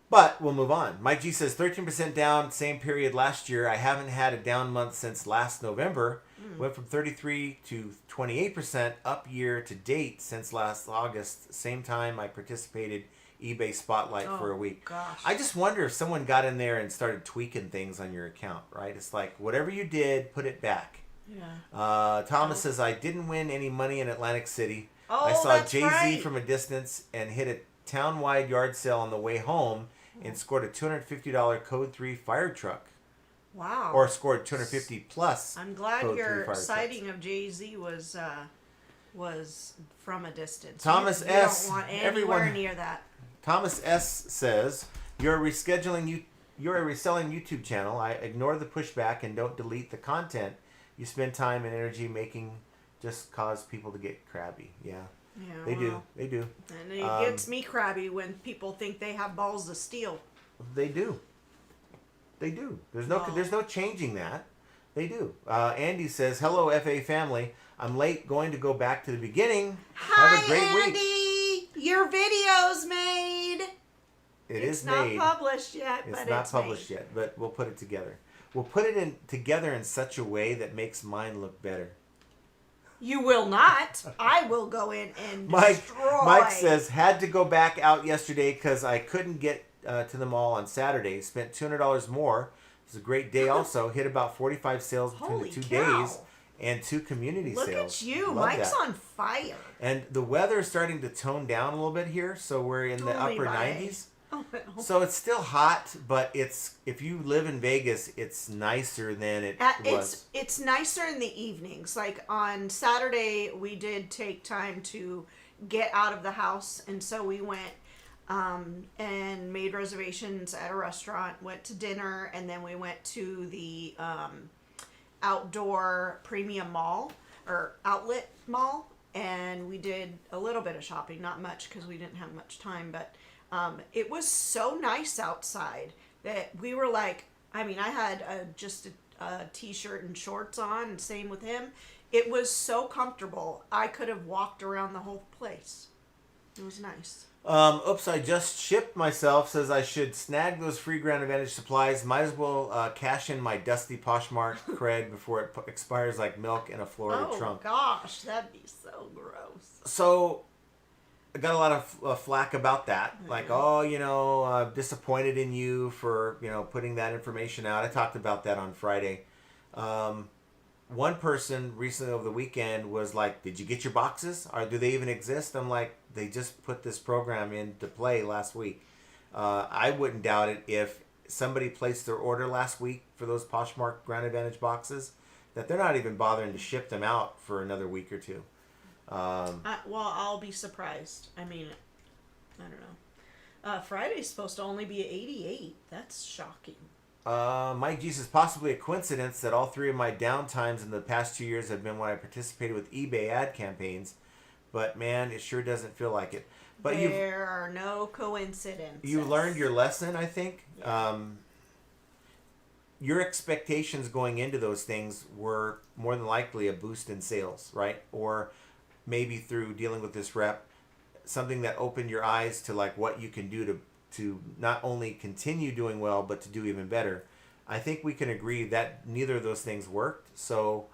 But we'll move on. Mike G says 13% down, same period last year. I haven't had a down month since last November. Went from 33 to 28% up year to date since last August. Same time I participated eBay Spotlight for a week. Gosh. I just wonder if someone got in there and started tweaking things on your account, right? It's like whatever you did, put it back. Yeah. Thomas says I didn't win any money in Atlantic City. Oh, I saw that's Jay-Z right. from a distance and hit town-wide yard sale on the way home and scored a $250 Code 3 fire truck. Wow. Or scored 250 plus. I'm glad Code 3 your fire citing trucks. of Jay-Z was from a distance. Thomas you S. don't want anywhere Everyone, near that. Thomas S. says, you're a reselling YouTube channel. I ignore the pushback and don't delete the content you spend time and energy making just cause people to get crabby. Yeah. Yeah, They do. And it gets me crabby when people think they have balls of steel. They do. There's no changing that. They do. Andy says, hello, FA family. I'm late going to go back to the beginning. Hi, Have a great Andy. week. Your video's made. It's not made. published yet, It's but not it's published made. yet, but we'll put it together. We'll put it together in such a way that makes mine look better. You will not. I will go in and destroy. Mike says, had to go back out yesterday because I couldn't get to the mall on Saturday. Spent $200 more. It was a great day also. Hit about 45 sales between Holy the 2 cow. days and 2 community Look sales. at you. Love Mike's that. on fire. And the weather is starting to tone down a little bit here, so we're in the Only upper by- 90s. Oh, no. So it's still hot, but if you live in Vegas, it's nicer than it was. It's nicer in the evenings. Like on Saturday, we did take time to get out of the house, and so we went and made reservations at a restaurant, went to dinner, and then we went to the outdoor premium mall or outlet mall, and we did a little bit of shopping, not much because we didn't have much time, but it was so nice outside that we were like, I mean, I had just a t-shirt and shorts on, and same with him. It was so comfortable. I could have walked around the whole place. It was nice. Oops, I just shipped myself. Says I should snag those free Grand Advantage supplies. Might as well cash in my dusty Poshmark cred before it expires like milk in a Florida trunk. Oh gosh, that'd be so gross. So I got a lot of flack about that. Like, disappointed in you for, putting that information out. I talked about that on Friday. One person recently over the weekend was like, did you get your boxes? Or do they even exist? I'm like, they just put this program into play last week. I wouldn't doubt it if somebody placed their order last week for those Poshmark Grand Advantage boxes, that they're not even bothering to ship them out for another week or two. Well, I'll be surprised. I mean, I don't know. Friday's supposed to only be 88. That's shocking. Mike G says, possibly a coincidence that all 3 of my downtimes in the past 2 years have been when I participated with eBay ad campaigns. But man, it sure doesn't feel like it. But there are no coincidences. You learned your lesson, I think. Yeah. Your expectations going into those things were more than likely a boost in sales, right? Or maybe through dealing with this rep, something that opened your eyes to like what you can do to not only continue doing well, but to do even better. I think we can agree that neither of those things worked. So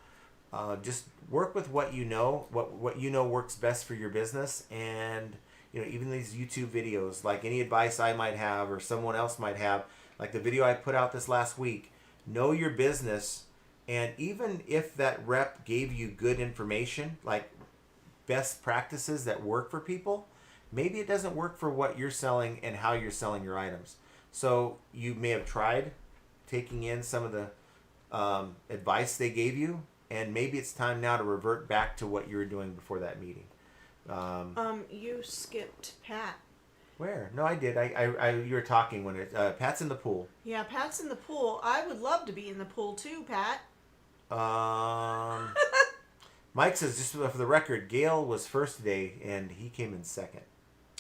just work with what you know, what you know works best for your business. And even these YouTube videos, like any advice I might have or someone else might have, like the video I put out this last week, know your business. And even if that rep gave you good information, like best practices that work for people, maybe it doesn't work for what you're selling and how you're selling your items. So you may have tried taking in some of the advice they gave you, and maybe it's time now to revert back to what you were doing before that meeting. You skipped Pat. Where? No, I did. You were talking when Pat's in the pool. Yeah, Pat's in the pool. I would love to be in the pool too, Pat. Mike says, just for the record, Gail was first today, and he came in second.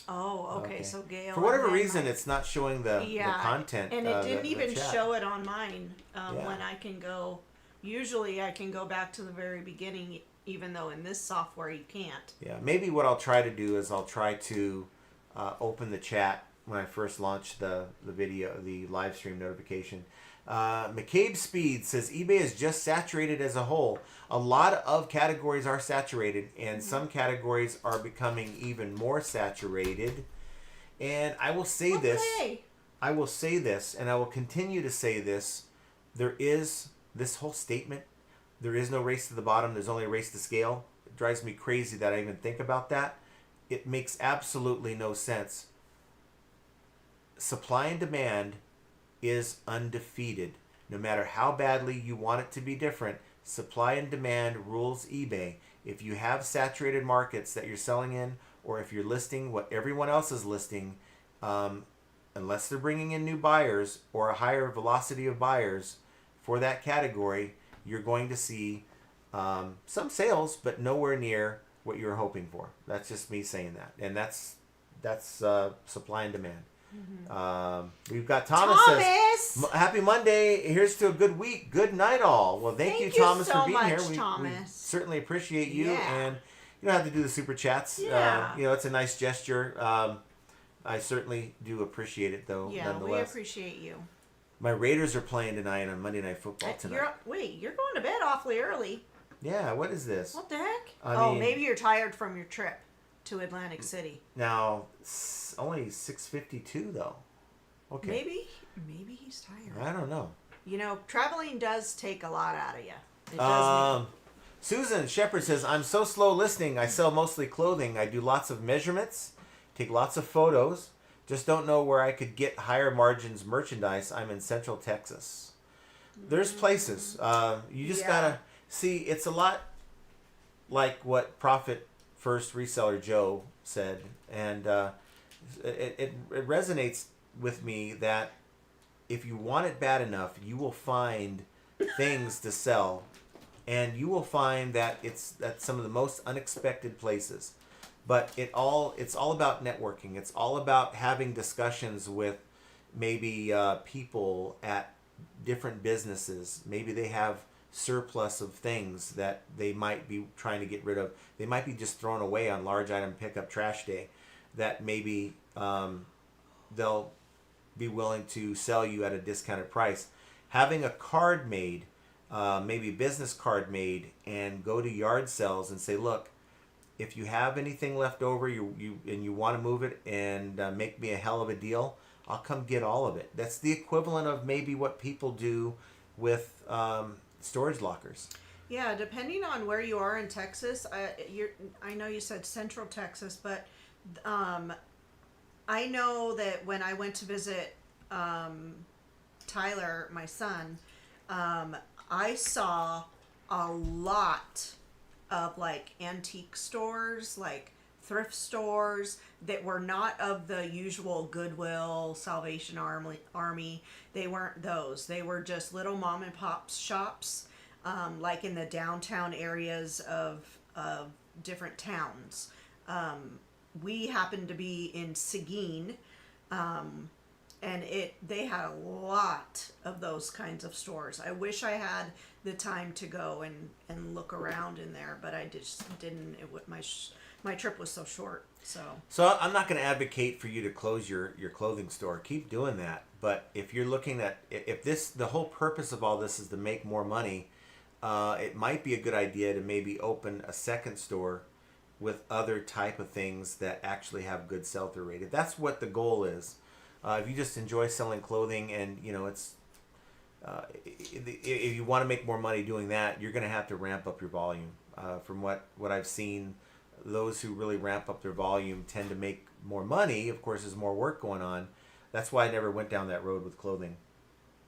Oh, okay. So Gail. For whatever and then reason, it's not showing the content. And it didn't even chat. show it on mine when I can go. Usually I can go back to the very beginning, even though in this software you can't. Yeah, maybe what I'll try to do is I'll try to open the chat when I first launch the video, the live stream notification. McCabe Speed says eBay is just saturated as a whole. A lot of categories are saturated, and some categories are becoming even more saturated. And I will say this. I will say this, and I will continue to say this. There is this whole statement. There is no race to the bottom. There's only a race to scale. It drives me crazy that I even think about that. It makes absolutely no sense. supply and demand is undefeated. No matter how badly you want it to be different, supply and demand rules eBay. If you have saturated markets that you're selling in, or if you're listing what everyone else is listing, unless they're bringing in new buyers or a higher velocity of buyers for that category, you're going to see some sales, but nowhere near what you're hoping for. That's just me saying that, and that's supply and demand. We've got Thomas says, happy Monday. Here's to a good week. Good night, all. Well, thank you, Thomas, so for being much, here. We certainly appreciate you, and you don't have to do the super chats. Yeah. It's a nice gesture. I certainly do appreciate it, though. Yeah, nonetheless. we appreciate you. My Raiders are playing tonight on Monday Night Football tonight. You're going to bed awfully early. Yeah, what is this? What the heck? I mean, maybe you're tired from your trip to Atlantic City. Now, only 6:52 though. Okay. Maybe he's tired. I don't know. Traveling does take a lot out of you. It does. Susan Shepard says, I'm so slow listening. I sell mostly clothing. I do lots of measurements, take lots of photos. Just don't know where I could get higher margins merchandise. I'm in Central Texas. There's places. You just gotta see. It's a lot like what Profit First Reseller Joe said, and it resonates with me that if you want it bad enough, you will find things to sell, and you will find that it's at some of the most unexpected places. But it's all about networking. It's all about having discussions with maybe people at different businesses. Maybe they have surplus of things that they might be trying to get rid of. They might be just thrown away on large item pickup trash day that maybe they'll be willing to sell you at a discounted price. Having a card made, maybe a business card made, and go to yard sales and say, look, if you have anything left over, you want to move it and make me a hell of a deal, I'll come get all of it. That's the equivalent of maybe what people do with storage lockers. Yeah, depending on where you are in Texas, I know you said Central Texas, but I know that when I went to visit Tyler, my son, I saw a lot of like antique stores, like thrift stores that were not of the usual Goodwill, Salvation Army. They weren't those. They were just little mom and pop shops, like in the downtown areas of different towns. We happened to be in Seguin, and they had a lot of those kinds of stores. I wish I had the time to go and look around in there, but I just didn't. My trip was so short. So I'm not going to advocate for you to close your clothing store. Keep doing that. But if you're looking at, the whole purpose of all this is to make more money, it might be a good idea to maybe open a second store with other type of things that actually have good sell-through rate. If that's what the goal is. If you just enjoy selling clothing and it's if you want to make more money doing that, you're going to have to ramp up your volume. From what I've seen, those who really ramp up their volume tend to make more money. Of course, there's more work going on. That's why I never went down that road with clothing.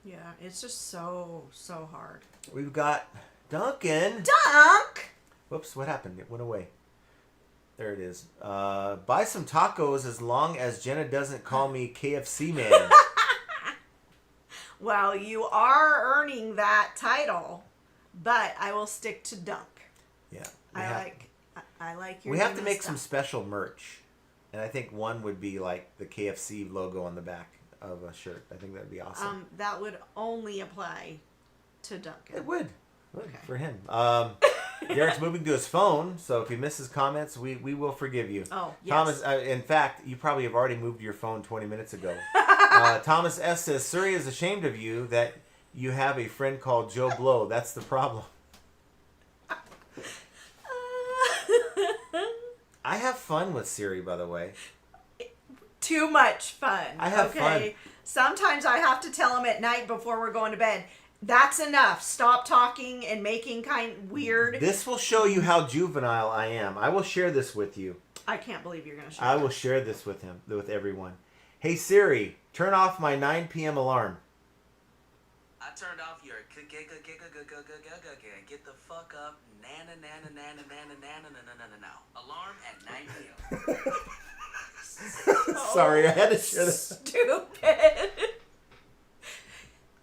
Yeah, it's just so hard. We've got Duncan. Dunk! Whoops, what happened? It went away. There it is. Buy some tacos as long as Jenna doesn't call me KFC man. Well, you are earning that title, but I will stick to Dunk. Yeah. I like your. We have to make some special merch, and I think one would be like the KFC logo on the back of a shirt. I think that'd be awesome. That would only apply to Duncan. It would. Okay. For him. Derek's moving to his phone, so if he misses comments, we will forgive you. Oh, yes. Thomas, in fact, you probably have already moved your phone 20 minutes ago. Thomas S. says, Surrey is ashamed of you that you have a friend called Joe Blow. That's the problem. I have fun with Siri, by the way. Too much fun. I have fun. Sometimes I have to tell him at night before we're going to bed, that's enough. Stop talking and making weird. This will show you how juvenile I am. I will share this with you. I can't believe you're going to share I will share this with everyone. Hey Siri, Turn off my 9 p.m. alarm. I turned off your get the fuck up alarm at 9 p.m. Sorry, I had to share that. Stupid.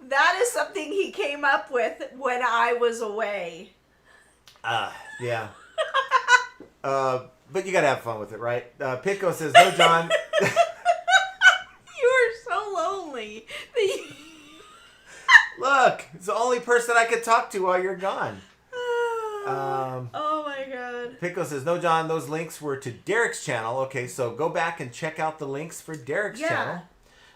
That is something he came up with when I was away. Yeah. But you gotta have fun with it, right? Pico says, no, John. You are so lonely. Look, it's the only person I could talk to while you're gone. Oh my god. Pico says, no, John, those links were to Derek's channel. Okay, so go back and check out the links for Derek's channel.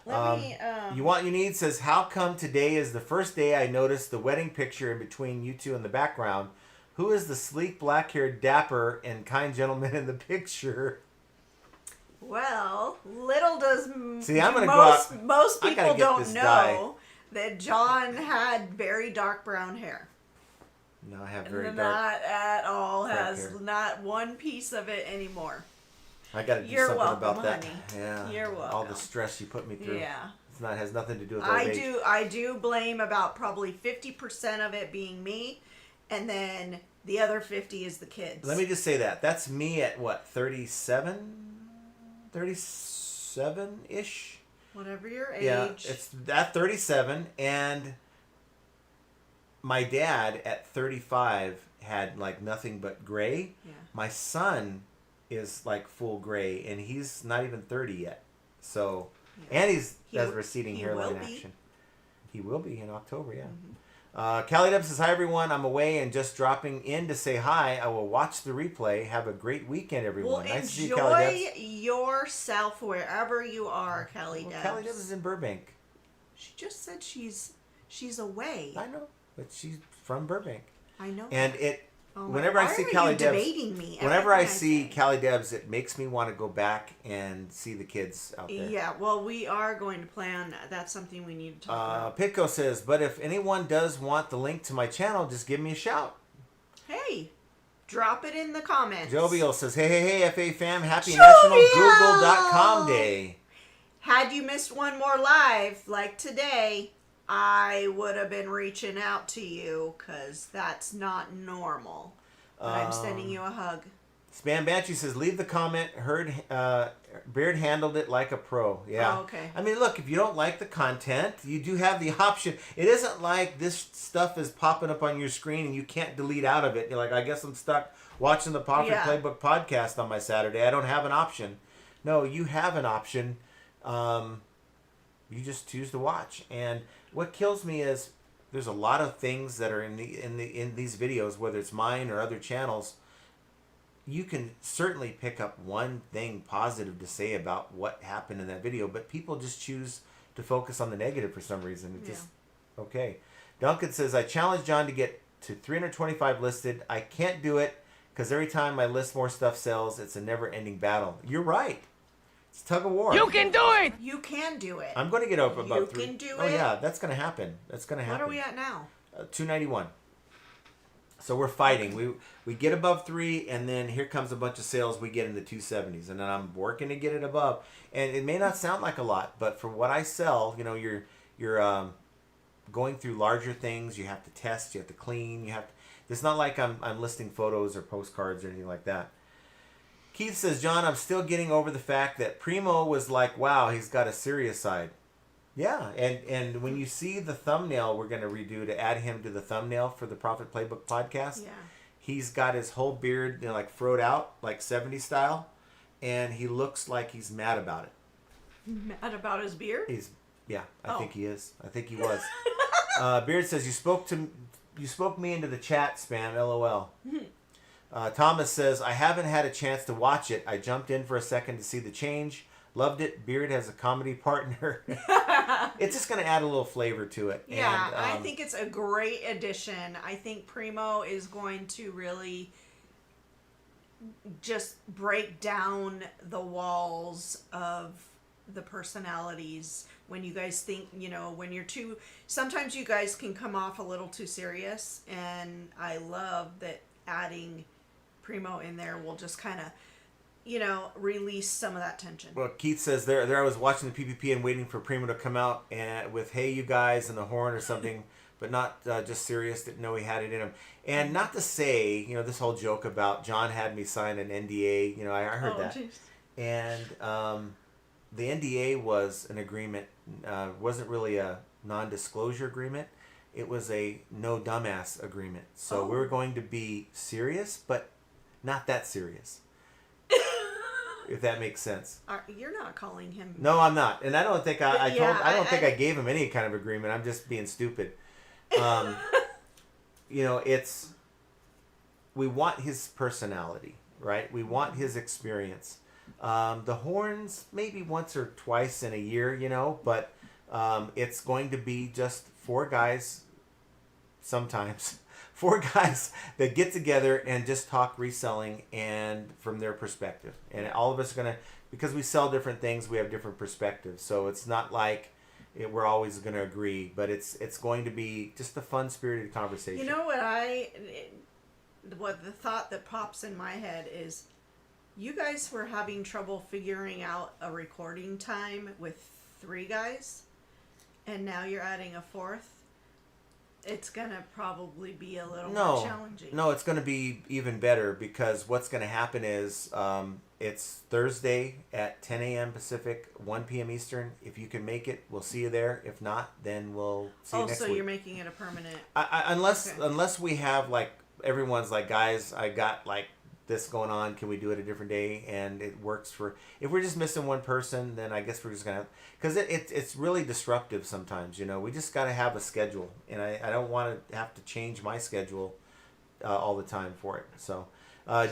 Let me, You Want You Need says, how come today is the first day I noticed the wedding picture in between you two in the background? Who is the sleek, black-haired, dapper, and kind gentleman in the picture? Well, little does See, I'm gonna go out. Most people don't know dye. that John had very dark brown hair. No, I have very dark. Not at all. Has hair. not one piece of it anymore. I got to do You're something welcome, about that. honey. Yeah, You're welcome. all the stress you put me through. Yeah. It's not has nothing to do with old age. I do blame about probably 50% of it being me, and then the other 50 is the kids. Let me just say that's me at what, 37 ish. Whatever your age. Yeah, it's at 37, and my dad at 35 had like nothing but gray. Yeah. My son is like full gray, and he's not even 30 yet. So, Yeah. and he has will- receding he hairline will be. action. He will be in October, yeah. Mm-hmm. Callie Deb says, hi everyone, I'm away and just dropping in to say hi. I will watch the replay. Have a great weekend, everyone. Well, Nice to see you, Callie enjoy Debs. yourself wherever you are, Kelly Debs. Callie Debs is in Burbank. She just said she's away. I know, but she's from Burbank. I know. And it, Oh my- whenever I why see are Callie you Debs, debating me? whenever I Everything see say. Callie Debs, it makes me want to go back and see the kids out there. Yeah, well, we are going to plan. That's something we need to talk about. Pitco says, but if anyone does want the link to my channel, just give me a shout. Hey, drop it in the comments. Jovial says, hey, FA fam, happy Jovial! National Google.com Day. Had you missed one more live like today, I would have been reaching out to you because that's not normal. But I'm sending you a hug. Spam Banshee says, leave the comment. Heard Beard handled it like a pro. Yeah. Oh, okay. I mean, look, if you don't like the content, you do have the option. It isn't like this stuff is popping up on your screen and you can't delete out of it. You're like, I guess I'm stuck watching the Profit Playbook podcast on my Saturday. I don't have an option. No, you have an option. You just choose to watch. And what kills me is there's a lot of things that are in these videos, whether it's mine or other channels. You can certainly pick up one thing positive to say about what happened in that video, but people just choose to focus on the negative for some reason. It just okay. Duncan says, I challenged John to get to 325 listed. I can't do it because every time I list more stuff sells, it's a never-ending battle. You're right. It's tug of war. You can do it! You can do it. I'm going to get up above You 3. can do Oh it. yeah, that's going to happen. That's going to happen. What are we at now? 291. So we're fighting. We get above 3, and then here comes a bunch of sales. We get in the 270s, and then I'm working to get it above. And it may not sound like a lot, but for what I sell, you're going through larger things. You have to test. You have to clean. It's not like I'm listing photos or postcards or anything like that. Keith says, John, I'm still getting over the fact that Primo was like, wow, he's got a serious side. Yeah, and when you see the thumbnail we're going to redo to add him to the thumbnail for the Profit Playbook podcast, he's got his whole beard like froed out, like 70s style, and he looks like he's mad about it. Mad about his beard? I think he is. I think he was. Beard says, you spoke me into the chat, Spam, LOL. Thomas says, I haven't had a chance to watch it. I jumped in for a second to see the change. Loved it. Beard has a comedy partner. It's just going to add a little flavor to it. Yeah, and, I think it's a great addition. I think Primo is going to really just break down the walls of the personalities. When you guys think, when you're too... Sometimes you guys can come off a little too serious, and I love that adding Primo in there will just kind of release some of that tension. Well, Keith says there I was watching the PPP and waiting for Primo to come out and with "Hey, you guys" and the horn or something, but not just serious. Didn't know he had it in him. And not to say, this whole joke about John had me sign an NDA. I heard that. Geez. And the NDA was an agreement. Wasn't really a non-disclosure agreement. It was a no dumbass agreement. So we were going to be serious, but not that serious. If that makes sense. You're not calling him. No, I'm not, and I don't think I think I gave him any kind of agreement. I'm just being stupid. It's we want his personality, right? We want his experience. The horns maybe once or twice in a year, but it's going to be just 4 guys. Sometimes 4 guys that get together and just talk reselling and from their perspective. And all of us are going to, because we sell different things, we have different perspectives. So it's not like we're always going to agree, but it's going to be just a fun-spirited conversation. What the thought that pops in my head is you guys were having trouble figuring out a recording time with 3 guys, and now you're adding a 4th. It's going to probably be a little more challenging. No, it's going to be even better because what's going to happen is it's Thursday at 10 a.m. Pacific, 1 p.m. Eastern. If you can make it, we'll see you there. If not, then we'll see you next week. Oh, so you're making it a permanent... Unless we have, everyone's like, guys, I got, this going on, can we do it a different day? And it works for... If we're just missing one person, then I guess we're just going to... Because it's really disruptive sometimes, we just got to have a schedule. And I don't want to have to change my schedule all the time for it. So,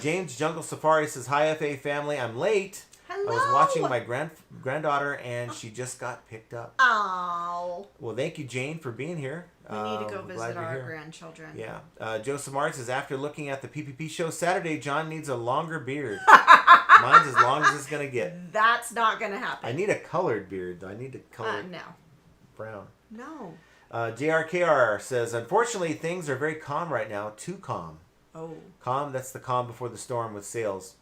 James Jungle Safari says, "Hi, FA family, I'm late. Hello. I was watching my granddaughter, and she just got picked up." Oh. Well, thank you, Jane, for being here. We need to go visit our grandchildren. Yeah. Joe Samart says, "After looking at the PPP show Saturday, John needs a longer beard. Mine's as long as it's going to get." That's not going to happen. I need a colored beard. I need to color No. brown. No. JRKR says, "Unfortunately, things are very calm right now. Too calm." Oh. Calm, that's the calm before the storm with sales.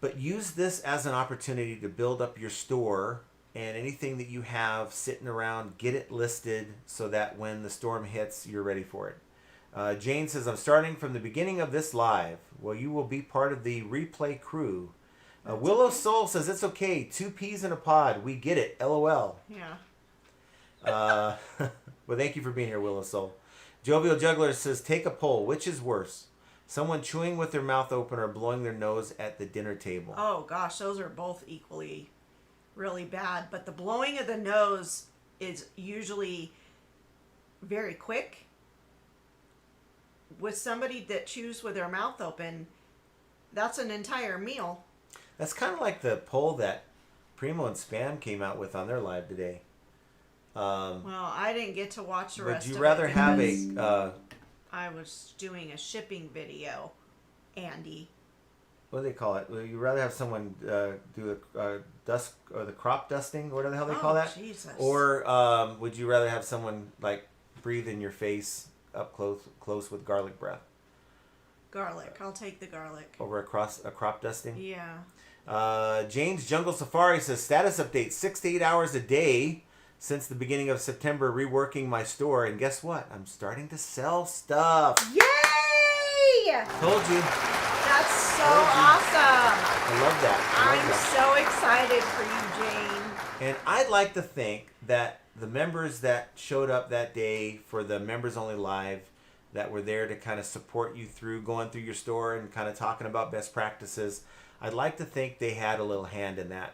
But use this as an opportunity to build up your store and anything that you have sitting around, get it listed so that when the storm hits, you're ready for it. Jane says, "I'm starting from the beginning of this live. Well, you will be part of the replay crew." Willow Soul says, "It's okay. 2 peas in a pod. We get it. LOL." Yeah. Well, thank you for being here, Willow Soul. Jovial Juggler says, "Take a poll. Which is worse? Someone chewing with their mouth open or blowing their nose at the dinner table?" Oh, gosh. Those are both equally really bad. But the blowing of the nose is usually very quick. With somebody that chews with their mouth open, that's an entire meal. That's kind of like the poll that Primo and Spam came out with on their live today. Well, I didn't get to watch the rest of it. Would you rather have I was doing a shipping video, Andy. what do they call it? Would you rather have someone do a dust or the crop dusting, whatever the hell they call that? Jesus. Or would you rather have someone breathe in your face up close with garlic breath? Garlic. I'll take the garlic. Over a crop dusting? Yeah. James Jungle Safari says, "Status update, 6 to 8 hours a day since the beginning of September, reworking my store. And guess what? I'm starting to sell stuff." Yay! Told you. That's so awesome. I love that. I'm so excited for you, Jane. And I'd like to think that the members that showed up that day for the members only live, that were there to kind of support you through going through your store and kind of talking about best practices, I'd like to think they had a little hand in that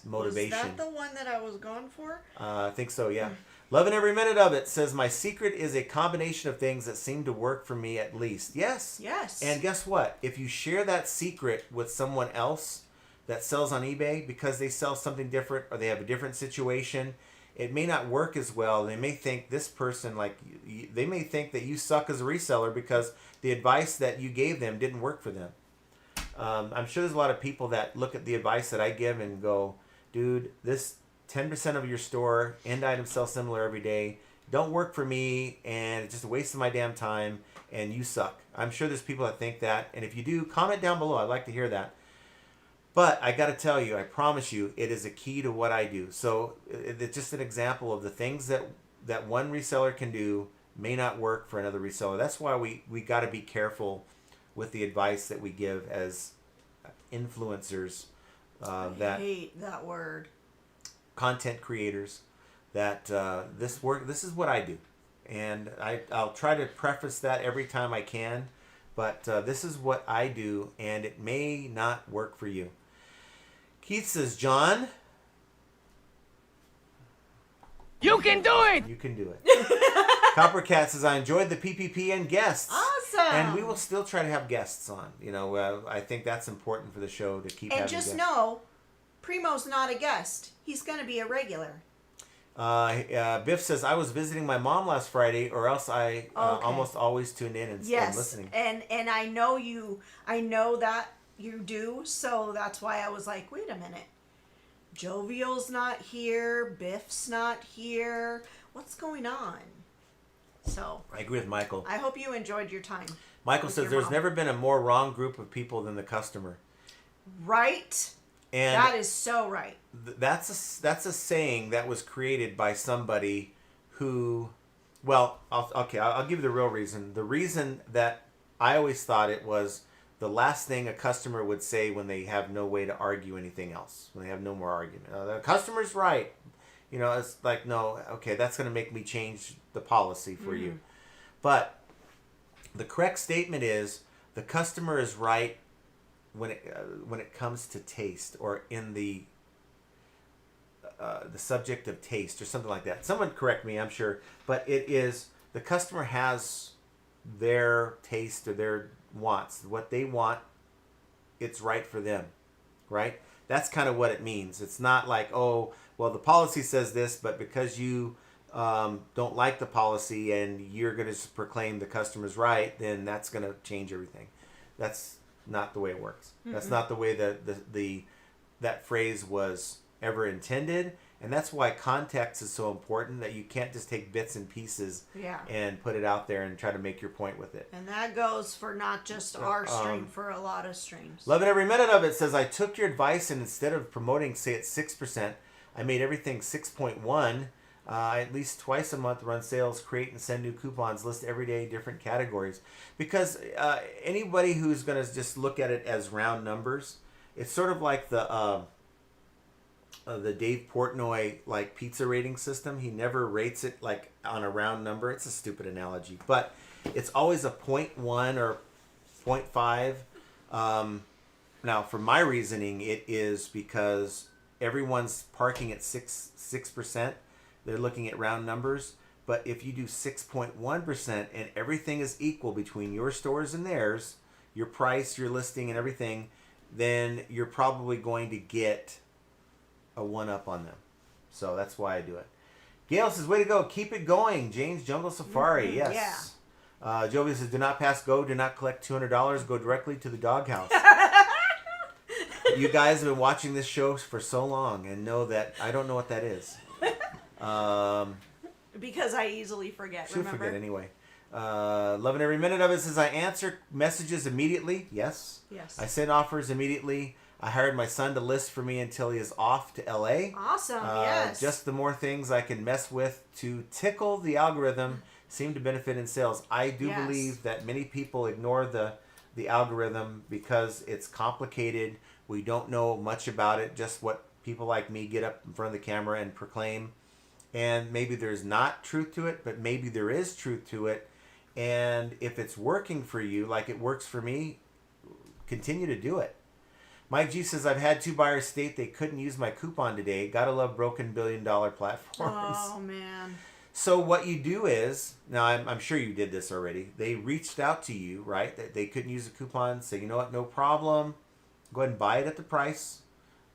motivation. Was that the one that I was going for? I think so, yeah. Loving every minute of it. Says, "My secret is a combination of things that seem to work for me at least." Yes. Yes. And guess what? If you share that secret with someone else that sells on eBay because they sell something different or they have a different situation, it may not work as well. They may think this person, they may think that you suck as a reseller because the advice that you gave them didn't work for them. I'm sure there's a lot of people that look at the advice that I give and go, "Dude, this 10% of your store, end items sell similar every day, don't work for me, and it's just a waste of my damn time, and you suck." I'm sure there's people that think that, and if you do, comment down below. I'd like to hear that. But I got to tell you, I promise you, it is a key to what I do. So it's just an example of the things that one reseller can do may not work for another reseller. That's why we got to be careful with the advice that we give as influencers. I hate that word. Content creators. That this is what I do, and I'll try to preface that every time I can. But this is what I do, and it may not work for you. Keith says, John, you can do it! You can do it. Coppercat says, I enjoyed the PPP and guests. Awesome! And we will still try to have guests on. You know, I think that's important for the show to keep having guests. And just know, Primo's not a guest. He's going to be a regular. Biff says, I was visiting my mom last Friday, or else I almost always tuned in and listening. And I know that you do, so that's why I was like, wait a minute. Jovial's not here, Biff's not here. What's going on? So I agree with Michael. I hope you enjoyed your time. Michael says there's never been a more wrong group of people than the customer. Right? And that is so right. That's a saying that was created by somebody who, well, I'll give you the real reason. The reason that I always thought it was the last thing a customer would say when they have no way to argue anything else, when they have no more argument. The customer's right. You know, it's like, no, okay, that's going to make me change the policy for you. But the correct statement is the customer is right when it comes to taste, or in the subject of taste or something like that. Someone correct me, I'm sure. But it is the customer has their taste or their wants. What they want, it's right for them, right? That's kind of what it means. It's not like, oh, well, the policy says this, but because you don't like the policy and you're going to proclaim the customer's right, then that's going to change everything. That's not the way it works. Mm-hmm. That's not the way that phrase was ever intended. And that's why context is so important, that you can't just take bits and pieces and put it out there and try to make your point with it. And that goes for not just our stream, for a lot of streams. Loving every minute of it. Says, I took your advice, and instead of promoting, say, at 6%, I made everything 6.1. I at least twice a month run sales, create and send new coupons, list every day different categories. Because anybody who's going to just look at it as round numbers, it's sort of like the Dave Portnoy like pizza rating system. He never rates it like on a round number. It's a stupid analogy, but it's always a 0.1 or 0.5. Now, for my reasoning, it is because everyone's parking at 6%. They're looking at round numbers. But if you do 6.1% and everything is equal between your stores and theirs, your price, your listing, and everything, then you're probably going to get a one-up on them. So that's why I do it. Gail says, way to go. Keep it going. James Jungle Safari. Mm-hmm. Yes. Yeah. Jovi says, do not pass go. Do not collect $200. Go directly to the doghouse. You guys have been watching this show for so long and know that I don't know what that is. Because I easily forget. She'll forget anyway. Loving every minute of it. Says, I answer messages immediately. Yes. Yes. I send offers immediately. I hired my son to list for me until he is off to LA. Awesome. Yes. Just the more things I can mess with to tickle the algorithm seem to benefit in sales. I do believe that many people ignore the algorithm because it's complicated. We don't know much about it. Just what people like me get up in front of the camera and proclaim. And maybe there's not truth to it, but maybe there is truth to it. And if it's working for you, like it works for me, continue to do it. Mike G says, I've had 2 buyers state they couldn't use my coupon today. Gotta love broken billion-dollar platforms. Oh, man. So what you do is, now I'm sure you did this already. They reached out to you, right? That they couldn't use a coupon. Say, you know what, no problem. Go ahead and buy it at the price.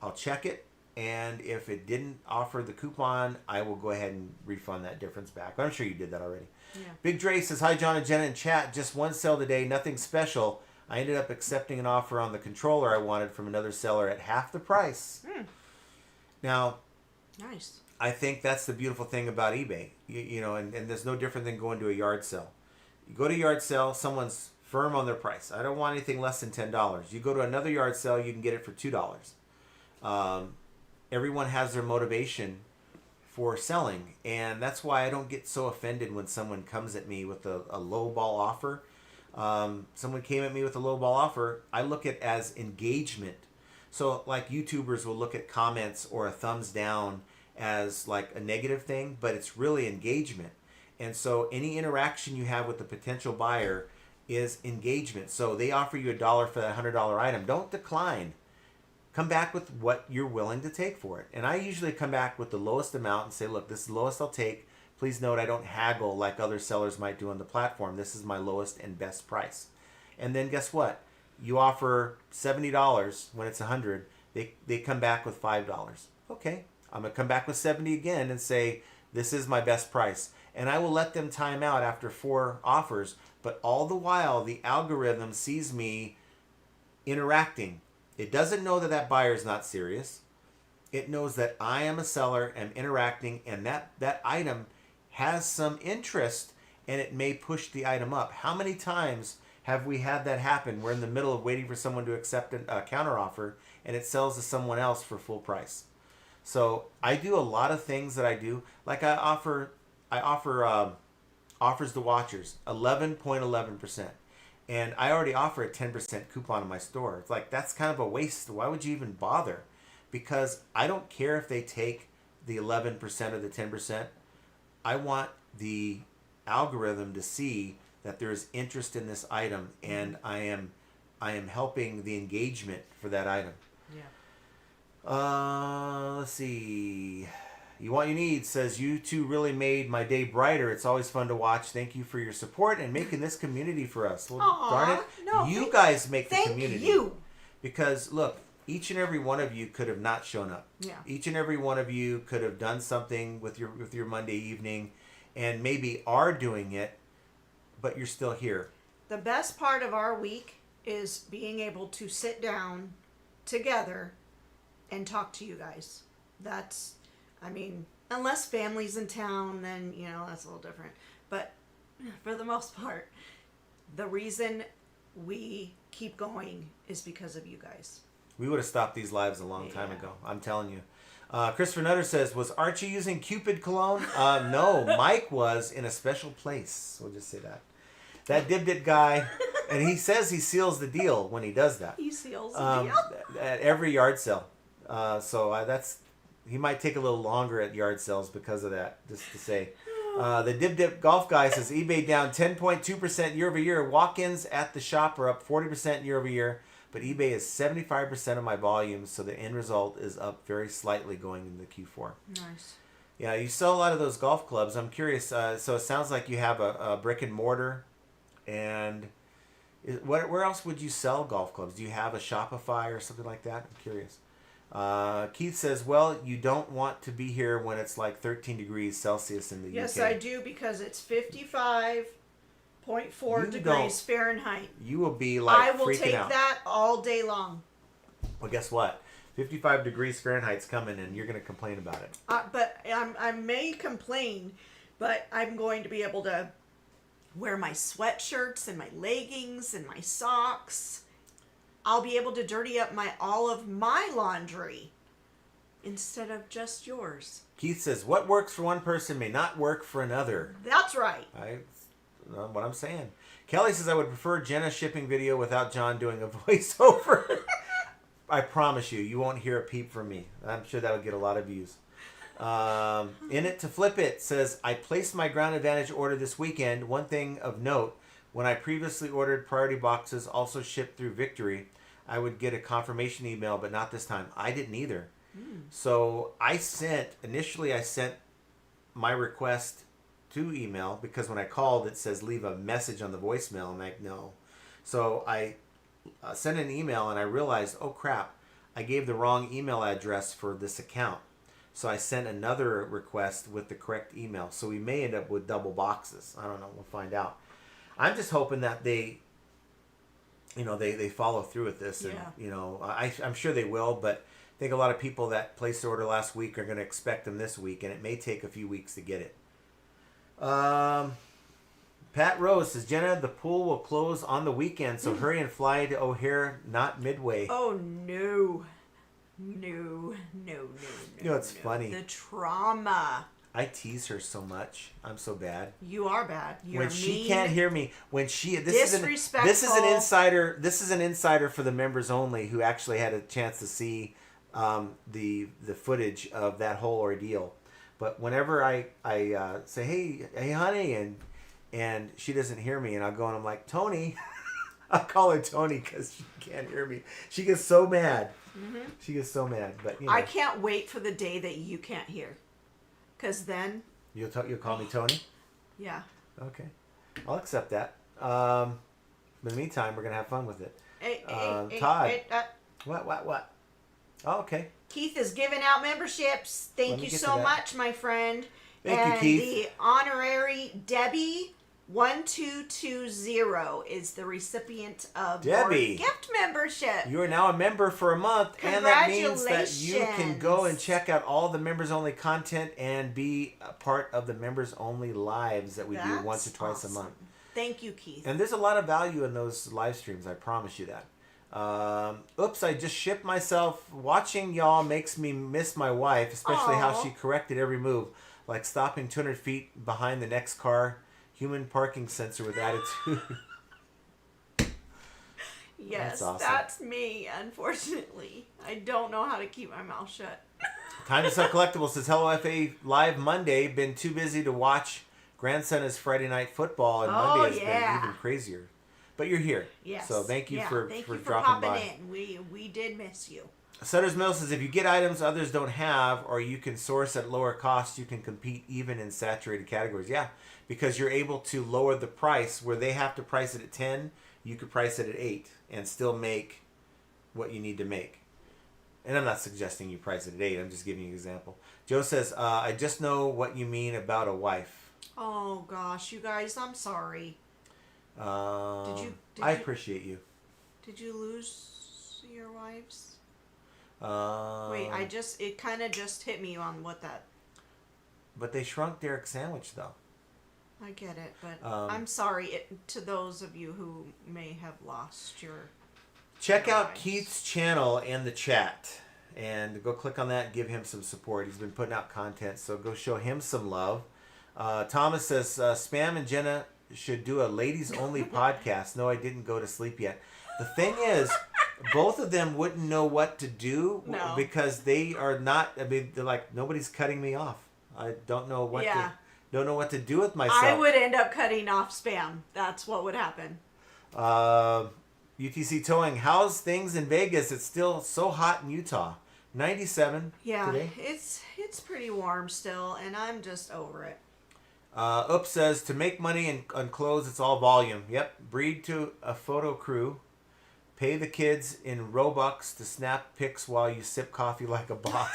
I'll check it. And if it didn't offer the coupon, I will go ahead and refund that difference back. But I'm sure you did that already. Yeah. Big Dre says, hi, John and Jenna in chat. Just one sale today, nothing special. I ended up accepting an offer on the controller I wanted from another seller at half the price. Now, nice. I think that's the beautiful thing about eBay. You know, and there's no different than going to a yard sale. You go to a yard sale, someone's firm on their price. I don't want anything less than $10. You go to another yard sale, you can get it for $2. Everyone has their motivation for selling, and that's why I don't get so offended when someone comes at me with a low ball offer. Someone came at me with a low ball offer. I look at it as engagement. So like YouTubers will look at comments or a thumbs down as like a negative thing, but it's really engagement. And so any interaction you have with the potential buyer is engagement. So they offer you $1 for that $100 item. Don't decline. Come back with what you're willing to take for it. And I usually come back with the lowest amount and say, look, this is the lowest I'll take. Please note I don't haggle like other sellers might do on the platform. This is my lowest and best price. And then guess what? You offer $70 when it's $100. They come back with $5. Okay, I'm going to come back with $70 again and say, this is my best price. And I will let them time out after 4 offers. But all the while, the algorithm sees me interacting. It doesn't know that that buyer is not serious. It knows that I am a seller, am interacting, and that item has some interest, and it may push the item up. How many times have we had that happen? We're in the middle of waiting for someone to accept a counteroffer, and it sells to someone else for full price. So I do a lot of things that I do. Like I offer offers to watchers, 11.11%. And I already offer a 10% coupon in my store. It's like, that's kind of a waste. Why would you even bother? Because I don't care if they take the 11% or the 10%. I want the algorithm to see that there is interest in this item, and I am helping the engagement for that item. Yeah. Let's see. You Want You Need says, you two really made my day brighter. It's always fun to watch. Thank you for your support and making this community for us. Well, darn it. No, you guys make the thank community. You. Because, look, each and every one of you could have not shown up. Yeah. Each and every one of you could have done something with your Monday evening and maybe are doing it, but you're still here. The best part of our week is being able to sit down together and talk to you guys. That's, I mean, unless family's in town, then, you know, that's a little different. But for the most part, the reason we keep going is because of you guys. We would have stopped these lives a long time ago. I'm telling you. Christopher Nutter says, was Archie using Cupid cologne? No, Mike was in a special place. We'll just say that. That Dib guy, and he says he seals the deal when he does that. He seals the deal. At every yard sale. That's, he might take a little longer at yard sales because of that, just to say. The Dib Golf guy says, eBay down 10.2% year over year. Walk-ins at the shop are up 40% year over year. But eBay is 75% of my volume, so the end result is up very slightly going into Q4. Nice. Yeah, you sell a lot of those golf clubs. I'm curious. So it sounds like you have a brick and mortar, and where else would you sell golf clubs? Do you have a Shopify or something like that? I'm curious. Keith says, well, you don't want to be here when it's like 13 degrees Celsius in the UK. Yes, I do, because it's 55.4 degrees Fahrenheit. You will be like I will freaking take out. that all day long. Well, guess what? 55 degrees Fahrenheit's coming, and you're going to complain about it. But I may complain, but I'm going to be able to wear my sweatshirts and my leggings and my socks. I'll be able to dirty up all of my laundry instead of just yours. Keith says, what works for one person may not work for another. That's right. What I'm saying. Kelly says, I would prefer Jenna's shipping video without John doing a voiceover. I promise you won't hear a peep from me. I'm sure that would get a lot of views. In it to flip it says, I placed my Ground Advantage order this weekend. One thing of note, when I previously ordered priority boxes also shipped through Victory, I would get a confirmation email, but not this time. I didn't either. So initially I sent my request to email, because when I called it says leave a message on the voicemail. I'm like, no. So I sent an email, and I realized, oh crap, I gave the wrong email address for this account. So I sent another request with the correct email. So we may end up with double boxes. I don't know. We'll find out. I'm just hoping that they follow through with this. And, I'm sure they will, but I think a lot of people that placed the order last week are going to expect them this week, and it may take a few weeks to get it. Pat Rose says, Jenna, the pool will close on the weekend, so hurry and fly to O'Hare, not Midway. Oh, no. No. You know, it's funny. The trauma. I tease her so much. I'm so bad. You are bad. You're when mean, she can't hear me, when she disrespectful. This is an insider. This is an insider for the members only who actually had a chance to see the footage of that whole ordeal. But whenever I say hey honey, and she doesn't hear me, and I'll go and I'm like, Tony. I call her Tony because she can't hear me. She gets so mad. Mm-hmm. She gets so mad. But you know, I can't wait for the day that you can't hear. Because then... You'll call me Tony? Yeah. Okay. I'll accept that. But in the meantime, we're going to have fun with it. Todd. What? Oh, okay. Keith is giving out memberships. Thank you so much, my friend. Thank you, Keith. The honorary Debbie 1220 is the recipient of your gift membership. You are now a member for a month, and that means that you can go and check out all the members only content and be a part of the members only lives that we do once or twice a month. Thank you, Keith. And there's a lot of value in those live streams, I promise you that. Oops, I just shipped myself. Watching y'all makes me miss my wife, especially how she corrected every move, like stopping 200 feet behind the next car. Human parking sensor with attitude. Yes, that's awesome. That's me, unfortunately. I don't know how to keep my mouth shut. Time to Sell Collectibles says, hello, FA Live Monday. Been too busy to watch grandson is Friday Night Football, and Monday has been even crazier. But you're here. Yes. So thank you for dropping by. In. We did miss you. Sutter's Mill says, if you get items others don't have, or you can source at lower costs, you can compete even in saturated categories. Yeah, because you're able to lower the price where they have to price it at 10, you could price it at 8 and still make what you need to make. And I'm not suggesting you price it at 8. I'm just giving you an example. Joe says, I just know what you mean about a wife. Oh, gosh, you guys, I'm sorry. I appreciate you. Did you lose your wives? Wait, it kind of just hit me on what that... But they shrunk Derek's sandwich, though. I get it, but I'm sorry to those of you who may have lost your... Check out Keith's channel in the chat. And go click on that and give him some support. He's been putting out content, so go show him some love. Thomas says, Spam and Jenna should do a ladies-only podcast. No, I didn't go to sleep yet. The thing is... Both of them wouldn't know what to do because they are not. I mean, they're like, nobody's cutting me off. I don't know what to do with myself. I would end up cutting off Spam. That's what would happen. UTC Towing. How's things in Vegas? It's still so hot in Utah. 97 today. It's pretty warm still, and I'm just over it. Oops says, to make money on clothes, it's all volume. Yep. Breed to a photo crew. Pay the kids in Robux to snap pics while you sip coffee like a boss.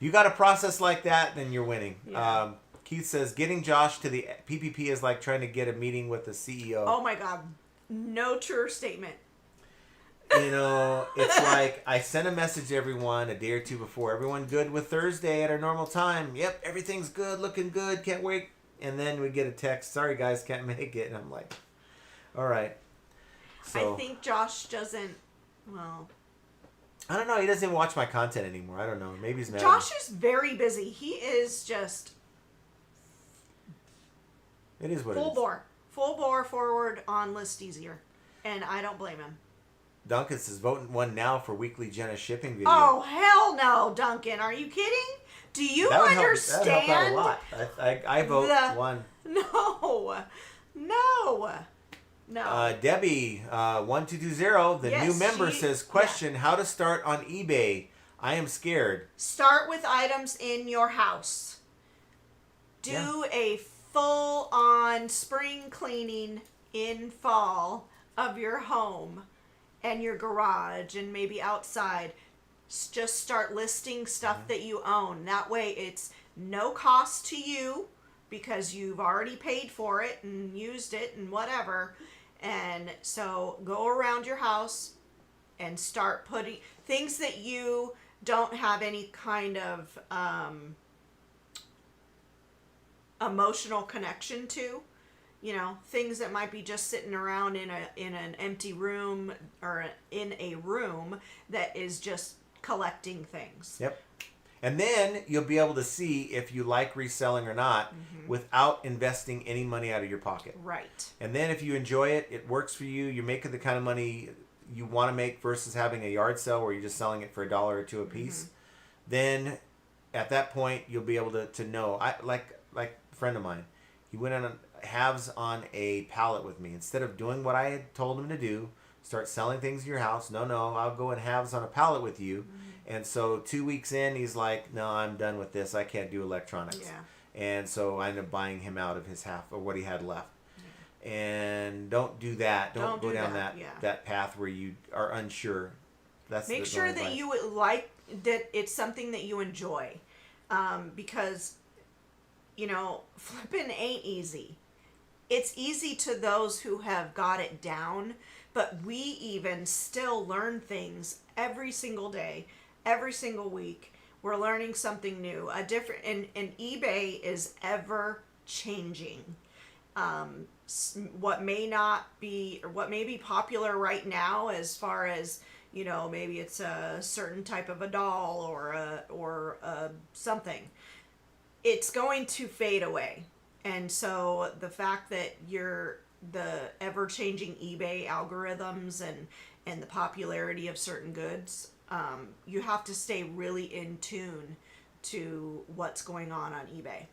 You got a process like that, then you're winning. Yeah. Keith says, getting Josh to the PPP is like trying to get a meeting with the CEO. Oh my God. No truer statement. You know, it's like I sent a message to everyone a day or two before. Everyone good with Thursday at our normal time? Yep, everything's good, looking good, can't wait. And then we get a text, sorry guys, can't make it. And I'm like, all right. So, I think Josh doesn't, well... I don't know. He doesn't even watch my content anymore. I don't know. Maybe he's mad. Josh is very busy. He is just... It is what full it is. bore. Full bore forward on list easier. And I don't blame him. Duncan says, vote one now for weekly Jenna shipping video. Oh, hell no, Duncan. Are you kidding? Do you understand? That would help out a lot. I vote one. No. Debbie, 1220, the new member says, question, how to start on eBay. I am scared. Start with items in your house. Do a full-on spring cleaning in fall of your home and your garage and maybe outside. Just start listing stuff that you own. That way it's no cost to you because you've already paid for it and used it and whatever. And so go around your house and start putting things that you don't have any kind of emotional connection to. you know, things that might be just sitting around in an empty room or in a room that is just collecting things. Yep. And then you'll be able to see if you like reselling or not without investing any money out of your pocket. Right. And then if you enjoy it, it works for you, you're making the kind of money you want to make versus having a yard sale where you're just selling it for $1 or $2 a piece, then at that point you'll be able to know. I like a friend of mine, he went on halves on a pallet with me. Instead of doing what I had told him to do, start selling things in your house, no, I'll go in halves on a pallet with you. And so 2 weeks in, he's like, no, I'm done with this, I can't do electronics. Yeah. And so I ended up buying him out of his half or what he had left. And don't do that. Don't go down that path where you are unsure. Make sure that you like that it's something that you enjoy, because you know, flipping ain't easy. It's easy to those who have got it down, but we even still learn things every single day, every single week. We're learning something new, a different, and eBay is ever changing. What may be popular right now, as far as, you know, maybe it's a certain type of a doll or something, it's going to fade away. And so the fact that the ever-changing eBay algorithms and the popularity of certain goods, you have to stay really in tune to what's going on eBay.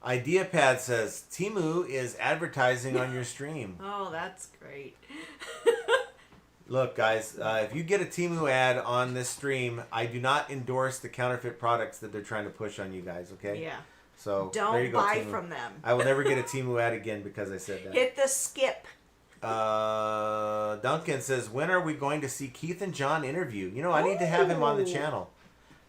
IdeaPad says, Temu is advertising on your stream. Oh, that's great. Look, guys, if you get a Temu ad on this stream, I do not endorse the counterfeit products that they're trying to push on you guys, okay? Yeah. So Don't there you go, buy Temu. from them. I will never get a Temu ad again because I said that. Hit the skip. Duncan says, when are we going to see Keith and John interview? You know, I need to have him on the channel.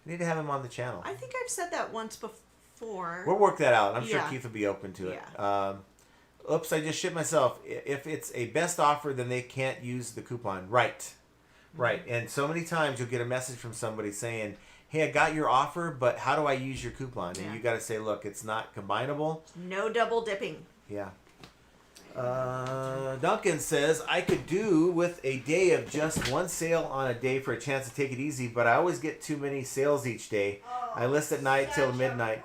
I think I've said that once before. We'll work that out. I'm sure Yeah. Keith will be open to it. Yeah. Oops, I just shit myself. If it's a best offer, then they can't use the coupon. Right. And so many times you'll get a message from somebody saying, hey, I got your offer, but how do I use your coupon? And you got to say, look, it's not combinable. No double dipping. Yeah. Duncan says, I could do with a day of just one sale on a day for a chance to take it easy, but I always get too many sales each day. I list at night till midnight.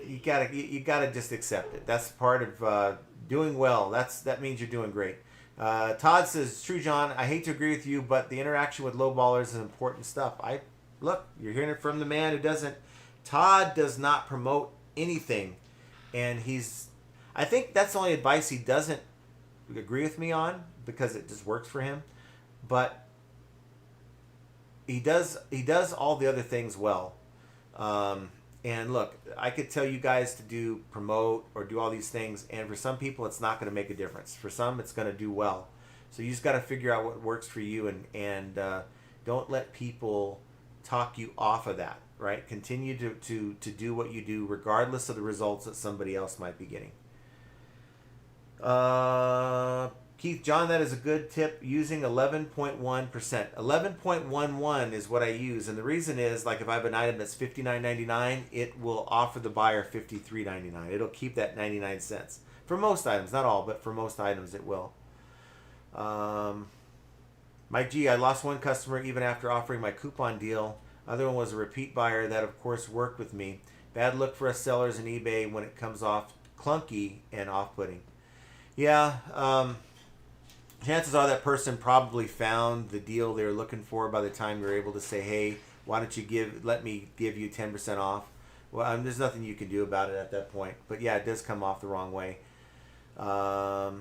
You gotta just accept it. That's part of doing well. That means you're doing great. Todd says, true, John, I hate to agree with you, but the interaction with low ballers is important stuff. Look, you're hearing it from the man who doesn't. Todd does not promote anything, and I think that's the only advice he doesn't agree with me on, because it just works for him. But he does all the other things well. And look, I could tell you guys to promote or do all these things, and for some people it's not going to make a difference. For some it's going to do well. So you just got to figure out what works for you, and don't let people talk you off of that, right? Continue to do what you do regardless of the results that somebody else might be getting. Keith, John, that is a good tip, using 11.1%. 11.11 is what I use, and the reason is, like, if I have an item that's $59.99, it will offer the buyer $53.99. It'll keep that 99 cents. For most items, not all, but for most items it will. Mike G, I lost one customer even after offering my coupon deal. Other one was a repeat buyer that, of course, worked with me. Bad look for us sellers in eBay when it comes off clunky and off-putting. Yeah, chances are that person probably found the deal they were looking for by the time you're able to say, hey, why don't you let me give you 10% off? Well, there's nothing you can do about it at that point. But yeah, it does come off the wrong way. The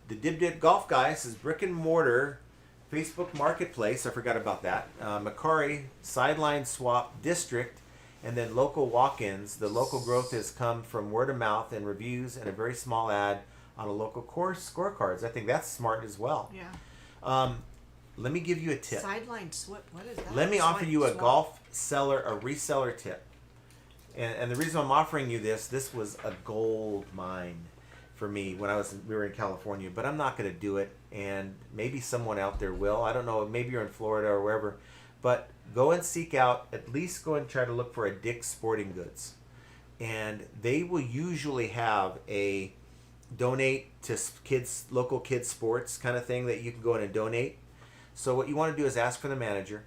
Dib Dip Golf guy says, brick and mortar, Facebook Marketplace, I forgot about that. Macquarie, Sideline Swap District, and then local walk-ins. The local growth has come from word of mouth and reviews and a very small ad on a local course scorecards. I think that's smart as well. Yeah. Let me give you a tip. Sideline swap. What is that? Let me offer you a reseller tip. And the reason I'm offering you this was a gold mine for me when we were in California, but I'm not going to do it, and maybe someone out there will. I don't know, maybe you're in Florida or wherever, but go and seek out, at least go and try to look for a Dick's Sporting Goods. and they will usually have a donate to local kids sports kind of thing that you can go in and donate. So what you want to do is ask for the manager.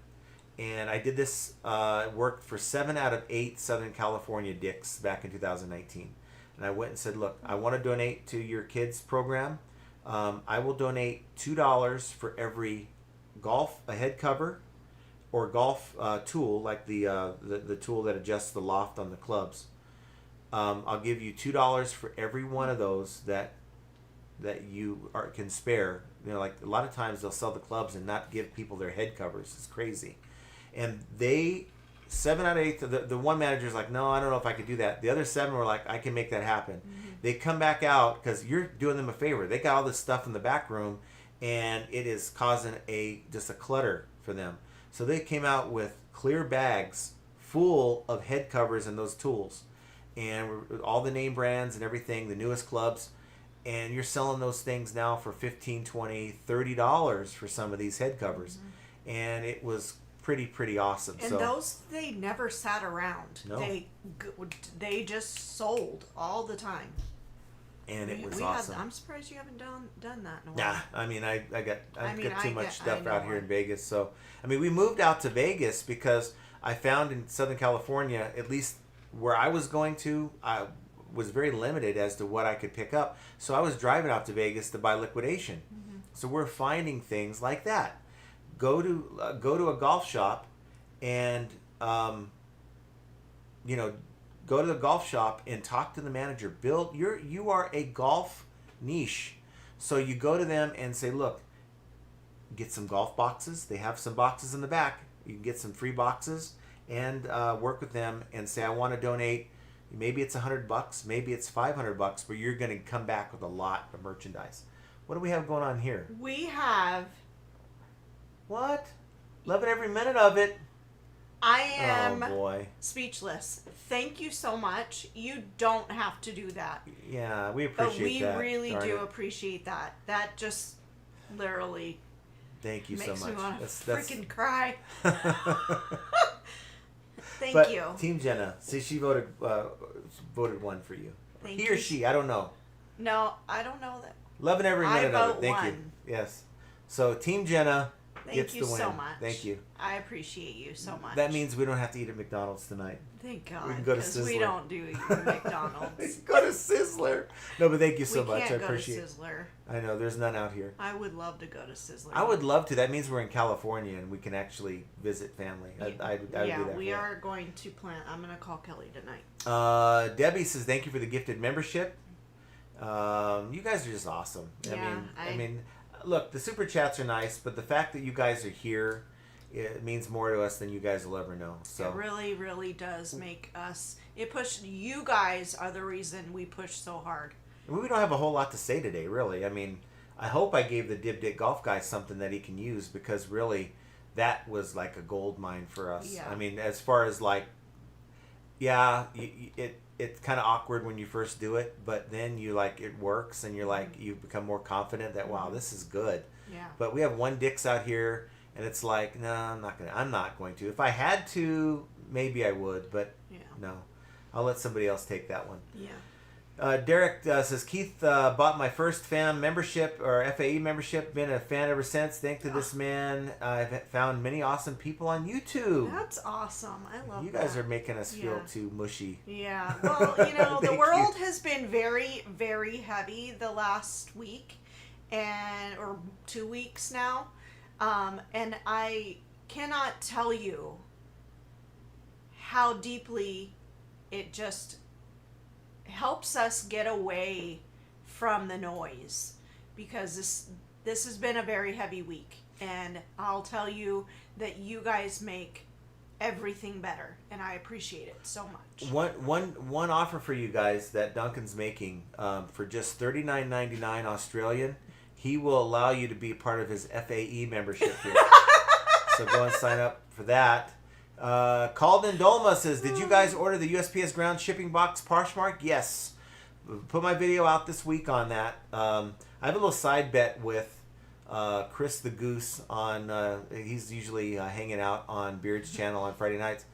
And I did this, worked for 7 out of 8 Southern California Dicks back in 2019. And I went and said, look, I want to donate to your kids program. I will donate $2 for every a head cover or golf tool, like the tool that adjusts the loft on the clubs. I'll give you $2 for every one of those that you can spare. You know, like a lot of times they'll sell the clubs and not give people their head covers. It's crazy. And 7 out of 8, the one manager's like, no, I don't know if I could do that. The other 7 were like, I can make that happen. Mm-hmm. They come back out because you're doing them a favor. They got all this stuff in the back room, and it is causing just a clutter for them. So they came out with clear bags full of head covers and those tools, and all the name brands and everything, the newest clubs. And you're selling those things now for $15, $20, $30 for some of these head covers. Mm-hmm. And it was pretty awesome. And those, they never sat around. No. They just sold all the time. And it was awesome. I'm surprised you haven't done that in a while. Nah, I mean, I've got too much stuff out here why. in Vegas. So, I mean, we moved out to Vegas because I found in Southern California, at least where I was going to, I was very limited as to what I could pick up. So I was driving out to Vegas to buy liquidation. Mm-hmm. So we're finding things like that. Go to a golf shop, and go to the golf shop and talk to the manager. You are a golf niche, so you go to them and say, look, get some golf boxes. They have some boxes in the back. You can get some free boxes and work with them and say, I want to donate. Maybe it's $100, maybe it's $500, but you're going to come back with a lot of merchandise. What do we have going on here? We have. What? Loving every minute of it. I am speechless. Thank you so much. You don't have to do that. Yeah, we appreciate that. But we really do appreciate that. That just literally thank you so much. Makes me want to freaking cry. Thank you. Team Jenna, see, she voted 1 for you. Thank he you. or she, I don't know. No, I don't know that. Loving every minute of it. Thank 1. you. Yes. So Team Jenna gets Thank you the win. so much. Thank you. I appreciate you so much. That means we don't have to eat at McDonald's tonight. Thank God. We can go to Because Sizzler. we don't do McDonald's. Go to Sizzler. No, but thank you so much. I can't appreciate go it. to Sizzler. I know there's none out here. I would love to go to Sizzler. I would love to. That means we're in California and we can actually visit family. I would do that. We are going to plan. I'm going to call Kelly tonight. Debbie says thank you for the gifted membership. You guys are just awesome. Yeah, I mean, look, the super chats are nice, but the fact that you guys are here, it means more to us than you guys will ever know. So it really, really does make us. You guys are the reason we push so hard. We don't have a whole lot to say today, really. I mean, I hope I gave the Dib Dick Golf guy something that he can use, because really, that was like a gold mine for us. Yeah. I mean, as far as like, yeah, it's kind of awkward when you first do it, but then it works, and you're like, you become more confident that, wow, this is good. Yeah. But we have one Dix out here, and it's like, no, I'm not going to. If I had to, maybe I would, but no. I'll let somebody else take that one. Yeah. Derek says, Keith bought my first FAM membership, or FAE membership. Been a fan ever since. Thanks to this man, I've found many awesome people on YouTube. That's awesome. I love you guys are making us feel too mushy. Yeah. Well, the world has been very, very heavy the last week or 2 weeks now. And I cannot tell you how deeply it just helps us get away from the noise, because this has been a very heavy week, and I'll tell you that you guys make everything better, and I appreciate it so much. One offer for you guys that Duncan's making, for just $39.99 Australian. He will allow you to be part of his FAE membership here. So go and sign up for that. Calden Dolma says, did you guys order the USPS ground shipping box Poshmark? Yes. Put my video out this week on that. I have a little side bet with Chris the Goose on, he's usually hanging out on Beard's channel on Friday nights.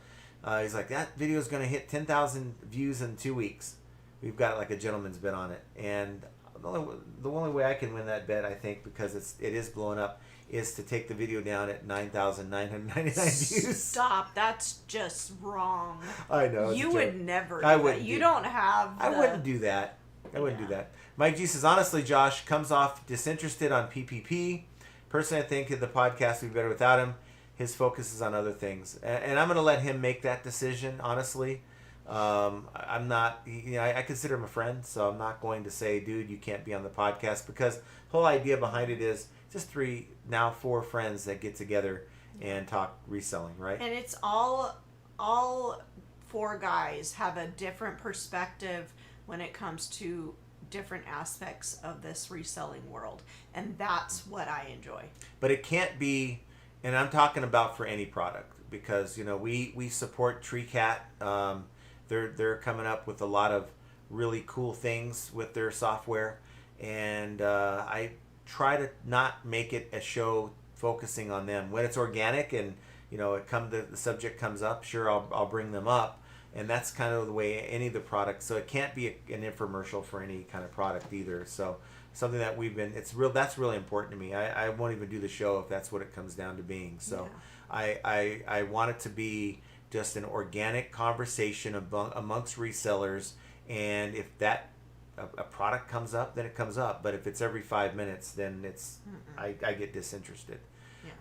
He's like, that video is going to hit 10,000 views in 2 weeks. We've got like a gentleman's bet on it, and the only way I can win that bet, I think, because it is blowing up, is to take the video down at 9,999 views. Stop. That's just wrong. I know. You would never do I that. wouldn't. You don't have I wouldn't do that. I wouldn't do that. Mike G says, honestly, Josh comes off disinterested on PPP. Personally, I think the podcast would be better without him. His focus is on other things. And I'm going to let him make that decision, honestly. I'm not, I consider him a friend, so I'm not going to say, dude, you can't be on the podcast, because the whole idea behind it is just 3, now 4 friends that get together and talk reselling, right? And it's all 4 guys have a different perspective when it comes to different aspects of this reselling world, and that's what I enjoy. But it can't be, and I'm talking about for any product, because we support TreeCat. They're coming up with a lot of really cool things with their software, and I try to not make it a show focusing on them. When it's organic and the subject comes up, sure, I'll bring them up, and that's kind of the way any of the products. So it can't be an infomercial for any kind of product either. So something that that's really important to me. I won't even do the show if that's what it comes down to being. So yeah. I want it to be just an organic conversation amongst resellers, and if a product comes up, then it comes up. But if it's every 5 minutes, then I get disinterested.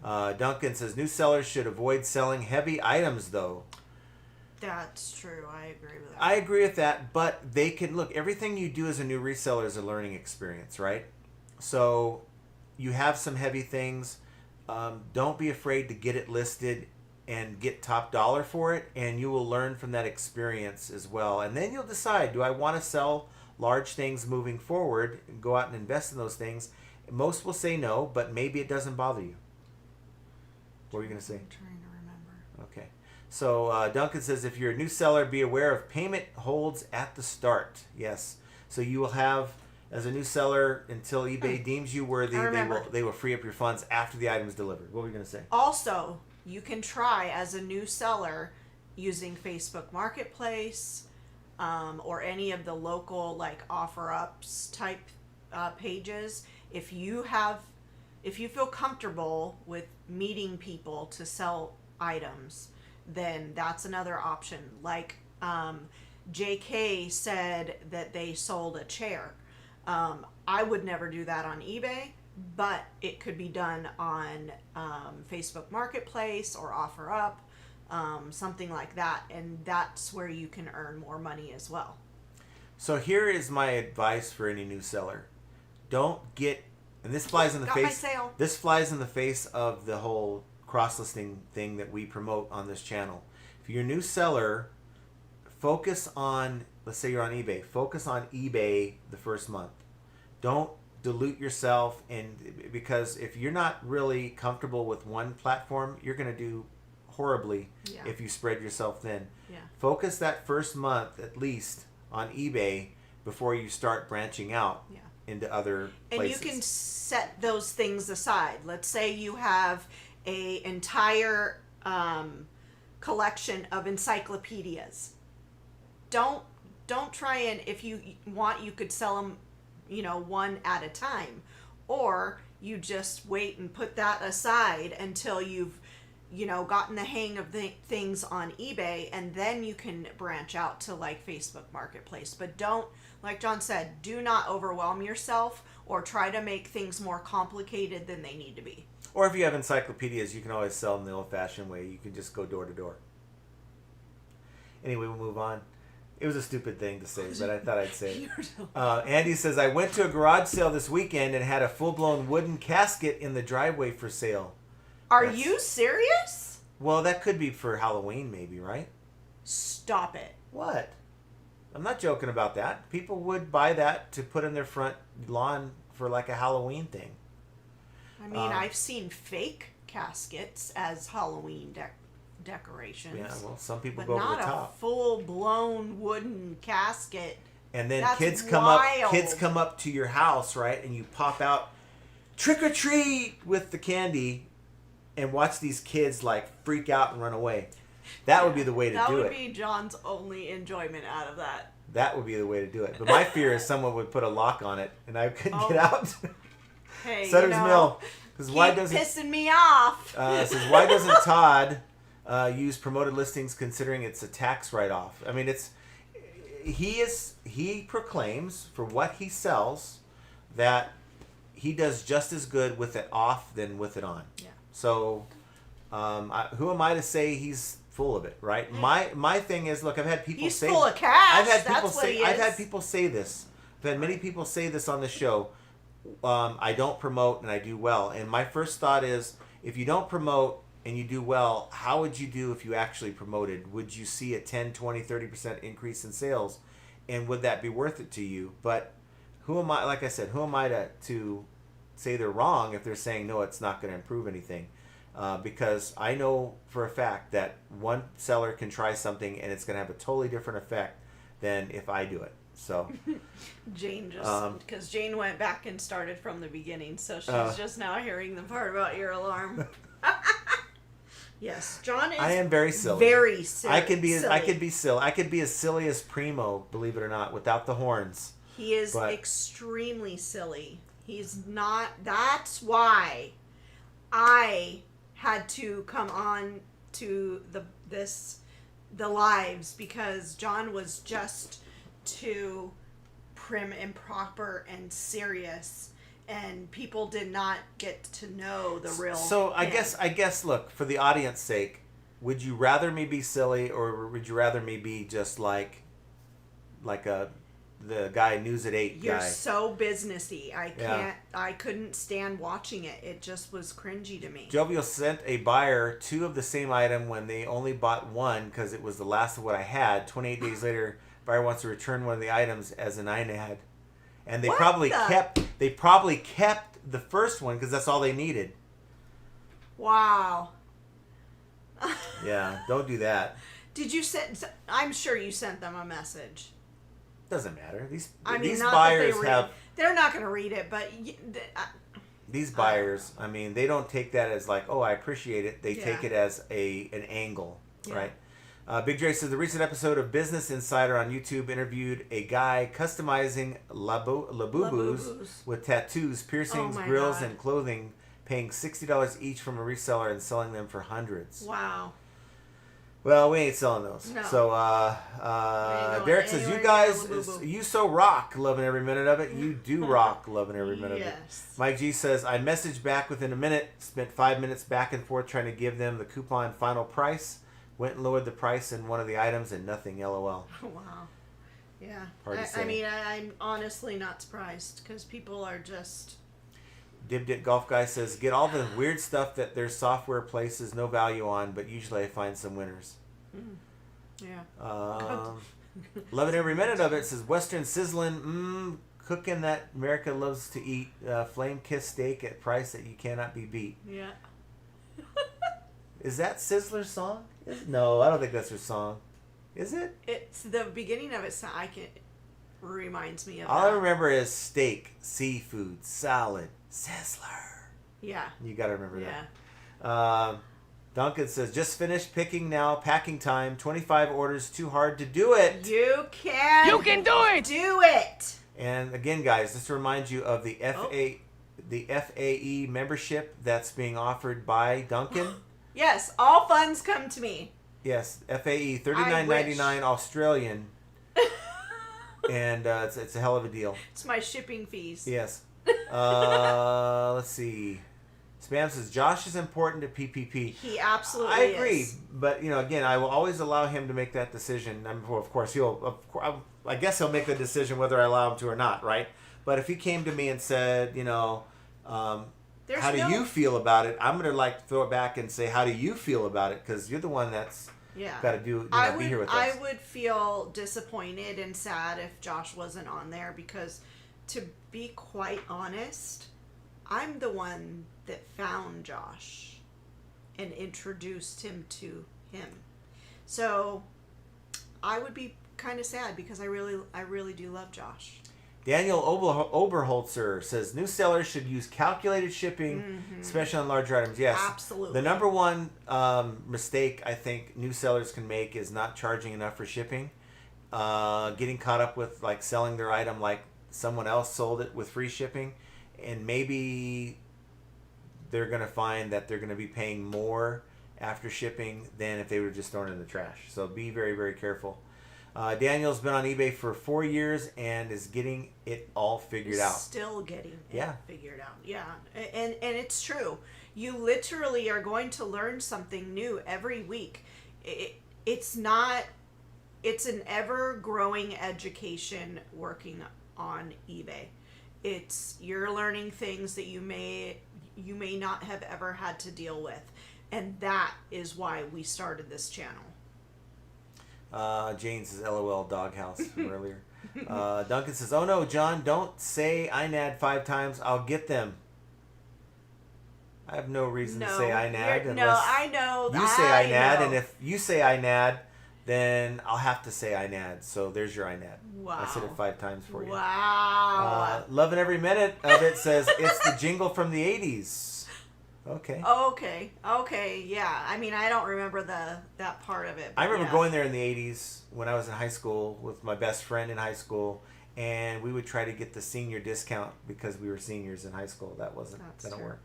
Yeah. Duncan says, new sellers should avoid selling heavy items, though. That's true. I agree with that. I agree with that, but they can look. Everything you do as a new reseller is a learning experience, right? So you have some heavy things. Don't be afraid to get it listed and get top dollar for it, and you will learn from that experience as well. And then you'll decide, do I want to sell large things moving forward and go out and invest in those things? Most will say no, but maybe it doesn't bother you. What were you going to say? I'm trying to remember. Okay. So Duncan says, if you're a new seller, be aware of payment holds at the start. Yes. So you will have, as a new seller, until eBay deems you worthy, they will free up your funds after the item is delivered. What were you going to say? Also, you can try as a new seller using Facebook Marketplace or any of the local like OfferUps type pages. If you feel comfortable with meeting people to sell items, then that's another option. Like JK said that they sold a chair. I would never do that on eBay, but it could be done on Facebook Marketplace or OfferUp, something like that, and that's where you can earn more money as well. So here is my advice for any new seller: don't get, and this flies in the face. This flies in the face of the whole cross-listing thing that we promote on this channel. If you're a new seller, focus on, let's say you're on eBay, focus on eBay the first month. Don't dilute yourself, and because if you're not really comfortable with one platform, you're going to do horribly if you spread yourself thin. Yeah. Focus that first month at least on eBay before you start branching out into other places. And you can set those things aside. Let's say you have a entire collection of encyclopedias. Don't try, and if you want, you could sell them one at a time, or you just wait and put that aside until you've gotten the hang of the things on eBay, and then you can branch out to like Facebook Marketplace. But don't, like John said, do not overwhelm yourself or try to make things more complicated than they need to be. Or if you have encyclopedias, you can always sell them the old-fashioned way. You can just go door to door. Anyway, we'll move on. It was a stupid thing to say, but I thought I'd say it. Andy says, I went to a garage sale this weekend and had a full-blown wooden casket in the driveway for sale. Are you serious? Well, that could be for Halloween maybe, right? Stop it. What? I'm not joking about that. People would buy that to put in their front lawn for like a Halloween thing. I mean, I've seen fake caskets as Halloween decorations. Yeah, well, some people go over the top. But not a full-blown wooden casket. And then That's kids wild. come up to your house, right? And you pop out, trick or treat with the candy, and watch these kids like freak out and run away. That would be the way to that do would it. be John's only enjoyment out of that. That would be the way to do it. But my fear is someone would put a lock on it and I couldn't get out. Hey, Sutter's Mill. Keep Why doesn't pissing me off. says why doesn't Todd use promoted listings considering it's a tax write-off? I mean, he proclaims for what he sells that he does just as good with it off than with it on. Yeah. So who am I to say he's full of it, right? My thing is, look, I've had people He's say full of cash. I've had people That's what say he is. I've had people say this. I've had many people say this on the show. I don't promote and I do well. And my first thought is, if you don't promote and you do well, how would you do if you actually promoted? Would you see a 10, 20, 30% increase in sales? And would that be worth it to you? But who am I, like I said, who am I to say they're wrong if they're saying, no, it's not going to improve anything? Because I know for a fact that one seller can try something and it's going to have a totally different effect than if I do it. So Jane just, because Jane went back and started from the beginning, so she's just now hearing the part about your alarm. Yes, John is. I am very silly. Very silly. I could be silly. I could be as silly as Primo, believe it or not, without the horns. He is extremely silly. He's not. That's why I had to come on to the lives, because John was just too prim and proper and serious, and people did not get to know the real. So I guess look, for the audience sake, would you rather me be silly, or would you rather me be just like the guy News at 8 You're guy? so businessy. I couldn't stand watching it. It just was cringy to me. Jovial sent a buyer 2 of the same item when they only bought 1 because it was the last of what I had. 28 days later, buyer wants to return one of the items as an INAD. And they probably kept the first one because that's all they needed. Wow. Yeah, don't do that. Did you send? I'm sure you sent them a message. Doesn't matter. These not buyers that have. They're not going to read it, but These buyers, I mean, they don't take that as like, oh, I appreciate it. They take it as an angle, right? Big Dre says the recent episode of Business Insider on YouTube interviewed a guy customizing labubus with tattoos, piercings, grills, and clothing, paying $60 each from a reseller and selling them for hundreds. Wow. Well, we ain't selling those. No. So, Derek says, you guys, you so rock, loving every minute of it. You do rock, loving every minute of it. Mike G says, I messaged back within a minute, spent 5 minutes back and forth trying to give them the coupon final price, went and lowered the price in one of the items and nothing, LOL. Wow. Yeah. Hard to say. I mean, I'm honestly not surprised because people are just... Dibdit Golf Guy says, get all the weird stuff that their software places no value on, but usually I find some winners. Yeah. Loving every minute of it. Says, Western sizzling, cooking that America loves to eat, flame kiss steak at price that you cannot be beat. Yeah. Is that Sizzler's song? No, I don't think that's her song. Is it? It's the beginning of it. So reminds me of All I that. remember is steak, seafood, salad, Sizzler. Yeah. You got to remember that. Duncan says, just finished picking now, packing time, 25 orders, too hard to do it. You can do it! Do it! And again, guys, just to remind you of the FAE membership that's being offered by Duncan. Yes, all funds come to me. Yes, FAE, $39.99 Australian. And it's a hell of a deal. It's my shipping fees. Yes. Let's see. Spam says, Josh is important to PPP. He absolutely I agree. is. But, again, I will always allow him to make that decision. Of course, I guess he'll make the decision whether I allow him to or not, right? But if he came to me and said, how do you feel about it? I'm going to throw it back and say, how do you feel about it? Because you're the one that's got to be here with us. I would feel disappointed and sad if Josh wasn't on there because, to be quite honest, I'm the one that found Josh and introduced him to him. So I would be kind of sad because I really do love Josh. Daniel Oberholzer says new sellers should use calculated shipping, especially on larger items. Yes, Absolutely. The number one mistake I think new sellers can make is not charging enough for shipping, getting caught up with like selling their item like someone else sold it with free shipping, and maybe they're going to find that they're going to be paying more after shipping than if they would have just thrown it in the trash. So be very, very careful. Daniel's been on eBay for 4 years and is getting it all figured out. Still getting it Yeah. figured out. Yeah. And it's true. You literally are going to learn something new every week. It's an ever-growing education working on eBay. You're learning things that you may not have ever had to deal with. And that is why we started this channel. Jane says, LOL, doghouse from earlier. Duncan says, oh no, John, don't say INAD 5 times. I'll get them. I have no reason to say INAD unless I know. you say INAD, and if you say INAD, then I'll have to say INAD. So there's your INAD. Wow. I said it 5 times for you. Wow. Loving every minute of it says it's the jingle from the 80s. Okay. Okay. Yeah. I mean, I don't remember that part of it. I remember yeah. going there in the 80s when I was in high school with my best friend in high school, and we would try to get the senior discount because we were seniors in high school. That didn't work.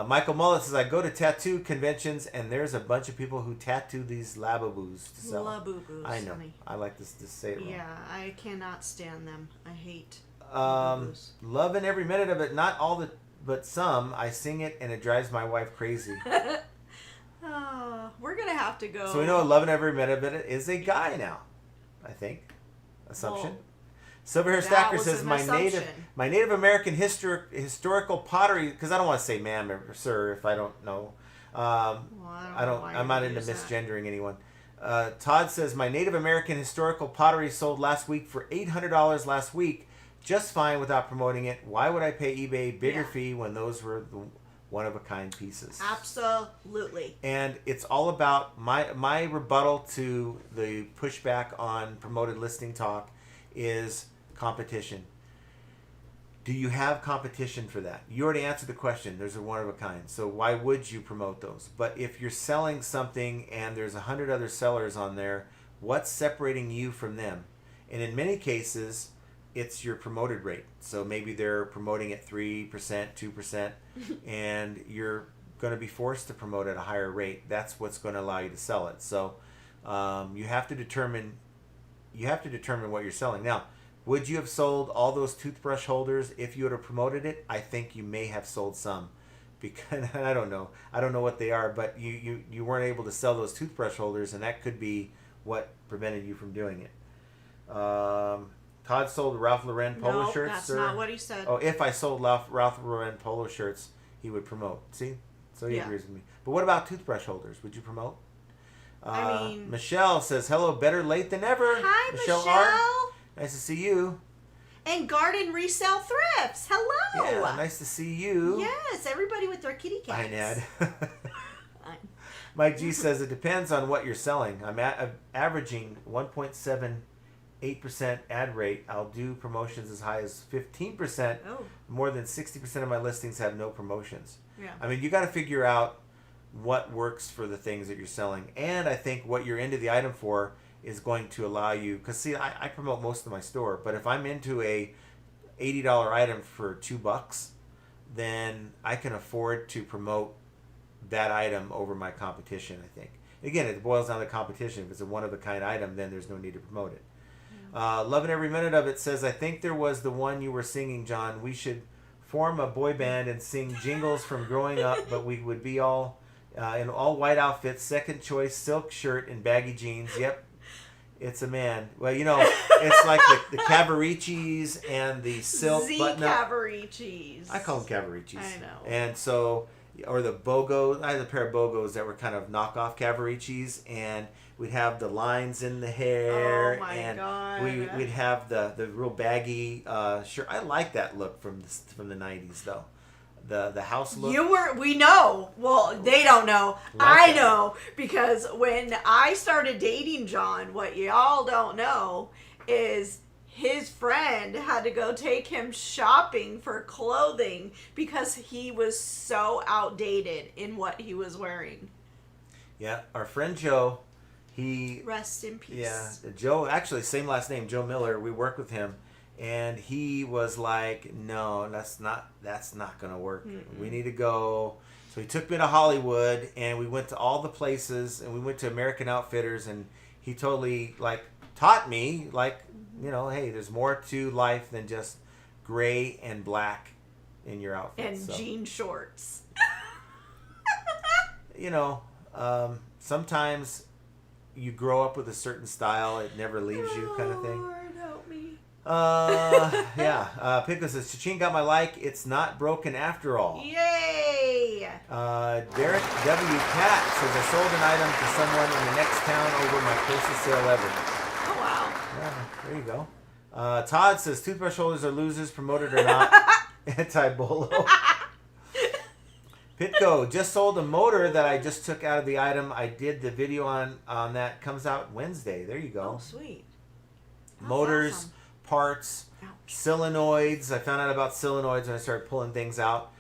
Michael Mullet says, I go to tattoo conventions, and there's a bunch of people who tattoo these labubu's to sell. Labubu's. I know. Honey. I like to say it wrong. Yeah, I cannot stand them. I hate labubu's. Loving every minute of it. Not all but some. I sing it, and it drives my wife crazy. We're going to have to go. So we know loving every minute of it is a guy now, I think. Assumption. Well, Silver Hair that Stacker was says an my assumption. Native American historical pottery, because I don't want to say ma'am or sir if I don't know. I'm not into misgendering anyone. Todd says my Native American historical pottery sold last week for $800 last week, just fine without promoting it. Why would I pay eBay bigger fee when those were the one-of-a-kind pieces? Absolutely. And it's all about my rebuttal to the pushback on promoted listing talk is competition. Do you have competition for that? You already answered the question. There's a one-of-a-kind. So why would you promote those? But if you're selling something and there's 100 other sellers on there, what's separating you from them? And in many cases, it's your promoted rate. So maybe they're promoting at 3%, 2%, and you're going to be forced to promote at a higher rate. That's what's going to allow you to sell it. So you have to determine what you're selling. Now, would you have sold all those toothbrush holders if you would have promoted it? I think you may have sold some, because I don't know what they are, but you weren't able to sell those toothbrush holders, and that could be what prevented you from doing it. Todd sold Ralph Lauren polo shirts. That's not what he said. Oh, if I sold Ralph Lauren polo shirts, he would promote. See? So he agrees with me. But what about toothbrush holders? Would you promote? I mean... Michelle says, hello, better late than ever. Hi, Michelle. R. Nice to see you. And Garden Resell Thrifts. Hello. Yeah, nice to see you. Yes, everybody with their kitty cats. Hi, Nad. Mike G says, it depends on what you're selling. I'm averaging 1.78% ad rate. I'll do promotions as high as 15%. Oh. More than 60% of my listings have no promotions. Yeah. I mean, you got to figure out what works for the things that you're selling. And I think what you're into the item for is going to allow you, because see, I promote most of my store, but if I'm into a $80 item for $2, then I can afford to promote that item over my competition, I think. Again, it boils down to competition. If it's a one-of-a-kind item, then there's no need to promote it. Loving every minute of it says, I think there was the one you were singing, John. We should form a boy band and sing jingles from growing up, but we would be all in all white outfits, second choice, silk shirt and baggy jeans. Yep, it's a man. Well, you know, it's like the Cavaricis and the silk button-up. Cavaricis. I call them Cavaricis. I know. And so, or the Bogos. I had a pair of Bogos that were kind of knockoff Cavaricis, and we'd have the lines in the hair. Oh my and God. We'd have the real baggy shirt. I like that look from the 90s, though. The house look. We know. Well, they don't know. I know, because when I started dating John, what y'all don't know is his friend had to go take him shopping for clothing because he was so outdated in what he was wearing. Yeah, our friend Joe, he... Rest in peace. Yeah, Joe, actually, same last name, Joe Miller. We work with him. And he was like, no, that's not going to work. Mm-mm. We need to go. So he took me to Hollywood, and we went to all the places, and we went to American Outfitters, and he totally, like, taught me, like, you know, hey, there's more to life than just gray and black in your outfit. And jean shorts. You know, sometimes you grow up with a certain style, it never leaves you, kind of thing. Lord, help me. Yeah. Pickle says, Cha-ching got my like. It's not broken after all. Yay! Derek W. Cat says, I sold an item to someone in the next town over my closest sale ever. Oh, wow. Yeah, there you go. Todd says, toothbrush holders are losers, promoted or not. Anti-bolo. Pitco, just sold a motor that I just took out of the item. I did the video on that. Comes out Wednesday. There you go. Oh, sweet. That's Motors, awesome. Parts, solenoids. I found out about solenoids when I started pulling things out.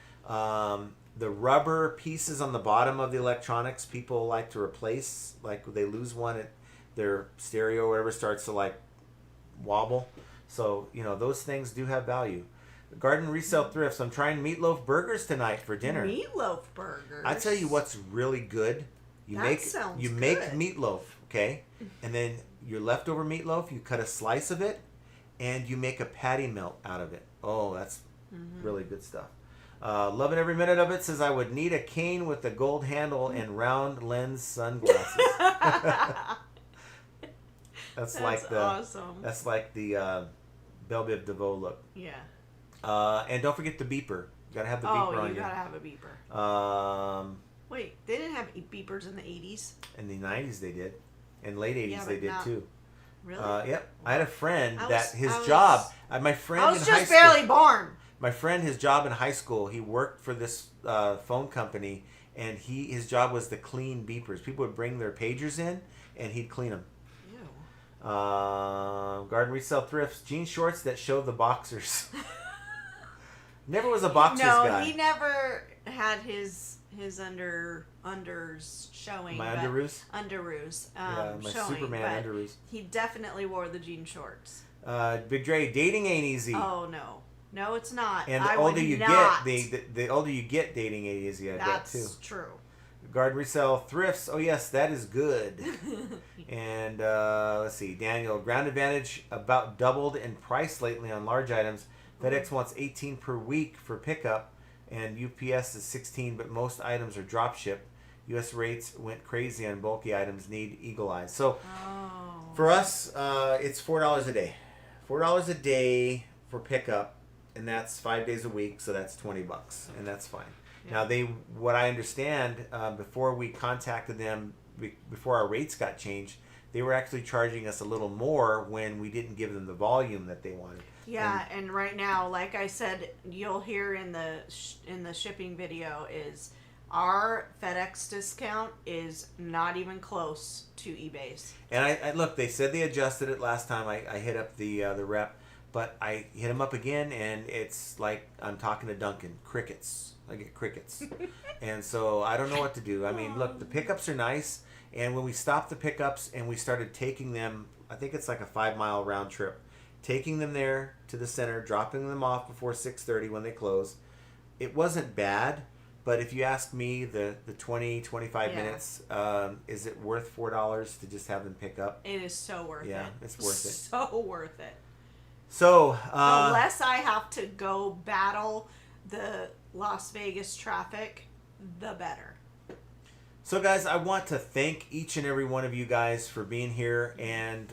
The rubber pieces on the bottom of the electronics, people like to replace. Like they lose one, their stereo or whatever starts to like wobble. So, you know, those things do have value. Garden Resell Thrifts. I'm trying meatloaf burgers tonight for dinner. Meatloaf burgers. I tell you what's really good. You make meatloaf, okay? And then your leftover meatloaf, you cut a slice of it, and you make a patty melt out of it. Oh, that's really good stuff. Loving every minute of it. Says I would need a cane with a gold handle and round lens sunglasses. That's like the awesome. That's like the Belle Biv DeVoe look. Yeah. And don't forget the beeper. You gotta have the beeper on you. Oh, you gotta have a beeper. Wait, they didn't have beepers in the 80s? In the 90s they did. In late 80s they did too. Really? Yep. I had a friend my friend I was in just high school, barely born. My friend, his job in high school, he worked for this phone company, and his job was to clean beepers. People would bring their pagers in, and he'd clean them. Ew. Garden Resell Thrifts. Jean shorts that show the boxers. Never was a boxers guy. No, he never had his unders showing. My underoos? Underoos. Yeah, my showing, Superman underoos. He definitely wore the jean shorts. Big Dre, dating ain't easy. Oh, no. No, it's not. And the older you get, the older you get, dating ain't easy. I bet too. That's true. Garden Resell Thrifts. Oh yes, that is good. And let's see, Daniel. Ground Advantage about doubled in price lately on large items. FedEx wants 18 per week for pickup, and UPS is 16, but most items are drop ship. U.S. rates went crazy on bulky items. Need eagle eyes. So for us, it's $4 a day. $4 a day for pickup, and that's 5 days a week, so that's $20, and that's fine. Yeah. Now what I understand, before we contacted them, before our rates got changed, they were actually charging us a little more when we didn't give them the volume that they wanted. Yeah, and right now, like I said, you'll hear in the shipping video is our FedEx discount is not even close to eBay's. And I look, they said they adjusted it last time. I hit up the rep, but I hit him up again, and it's like I'm talking to Duncan. Crickets. I get crickets. And so I don't know what to do. I mean, look, the pickups are nice, and when we stopped the pickups and we started taking them, I think it's like a 5-mile round trip, taking them there to the center, dropping them off before 6:30 when they close. It wasn't bad, but if you ask me, the 20-25 minutes, is it worth $4 to just have them pick up? It is so worth it. Yeah, it's worth it. So worth it. So the less I have to go battle the Las Vegas traffic, the better. So guys, I want to thank each and every one of you guys for being here, and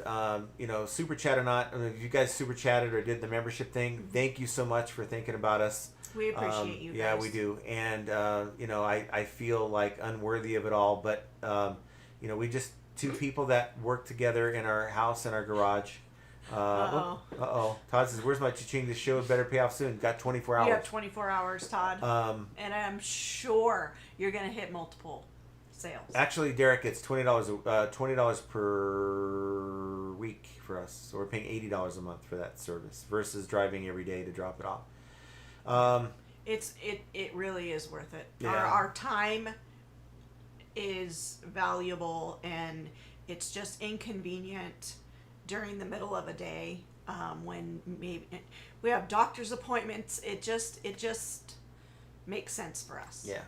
super chat or not, if you guys super chatted or did the membership thing, thank you so much for thinking about us. We appreciate you guys. Yeah, we do. And I feel like unworthy of it all, but we just two people that work together in our house and our garage. Uh-oh. Todd says, where's my cha-ching? This show better pay off soon. Got 24 hours. You have 24 hours, Todd. And I'm sure you're going to hit multiple sales. Actually, Derek, it's $20 per week for us. So we're paying $80 a month for that service versus driving every day to drop it off. It really is worth it. Yeah. Our time is valuable, and it's just inconvenient during the middle of a day when maybe we have doctor's appointments. It just makes sense for us. Yeah.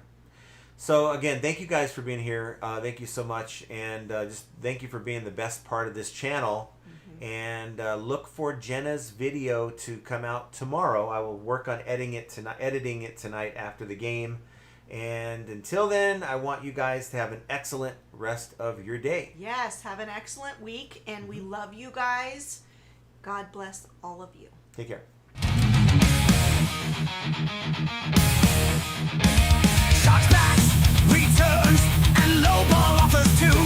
So again, thank you guys for being here. Thank you so much, and just thank you for being the best part of this channel. And look for Jenna's video to come out tomorrow. I will work on editing it tonight after the game. And until then, I want you guys to have an excellent rest of your day. Yes, have an excellent week, and we love you guys. God bless all of you. Take care. Chargebacks, returns, and lowball offers too.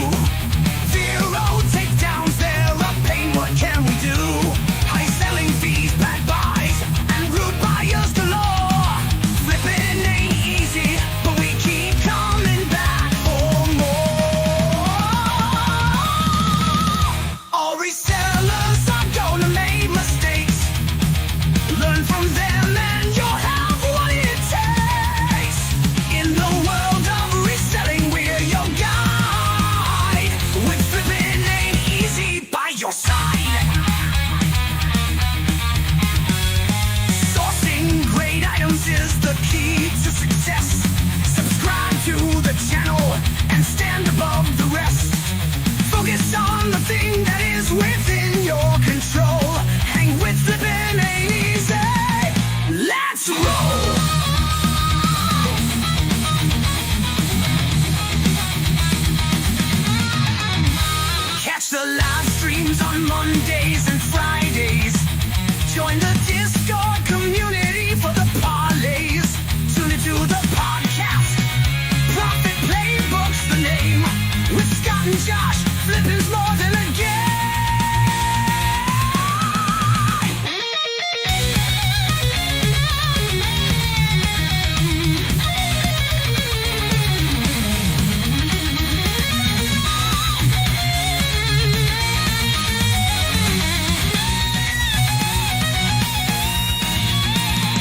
Zero takedowns, they're a pain, what can we do? High selling fees, bad buys, and rude buyers galore. Flipping ain't easy, but we keep coming back for more. All resellers are gonna make mistakes. Learn from them and you'll have what it takes. In the world of reselling, we're your guide. With flipping ain't easy by your side. Sourcing great items is the key to success. Subscribe to the channel and stand above the rest. Focus on the thing that is within your control. Hang with flipping ain't easy. Let's roll! Catch the live streams on Mondays and Fridays. Join the Discord community for the parlays. Tune into the podcast. Profit Playbook's the name. With Scott and Josh, flipping's more than a game.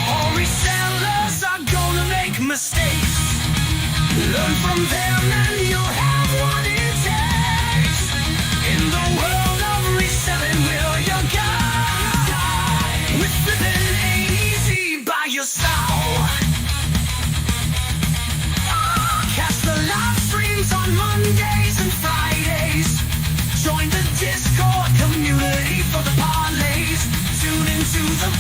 All resellers are gonna make mistakes. Learn from them and you'll have what it takes. In the world of reselling, we're your guide. With flipping ain't easy by your side. Catch the live streams on Mondays and Fridays. Join the Discord community for the parlays. Tune into the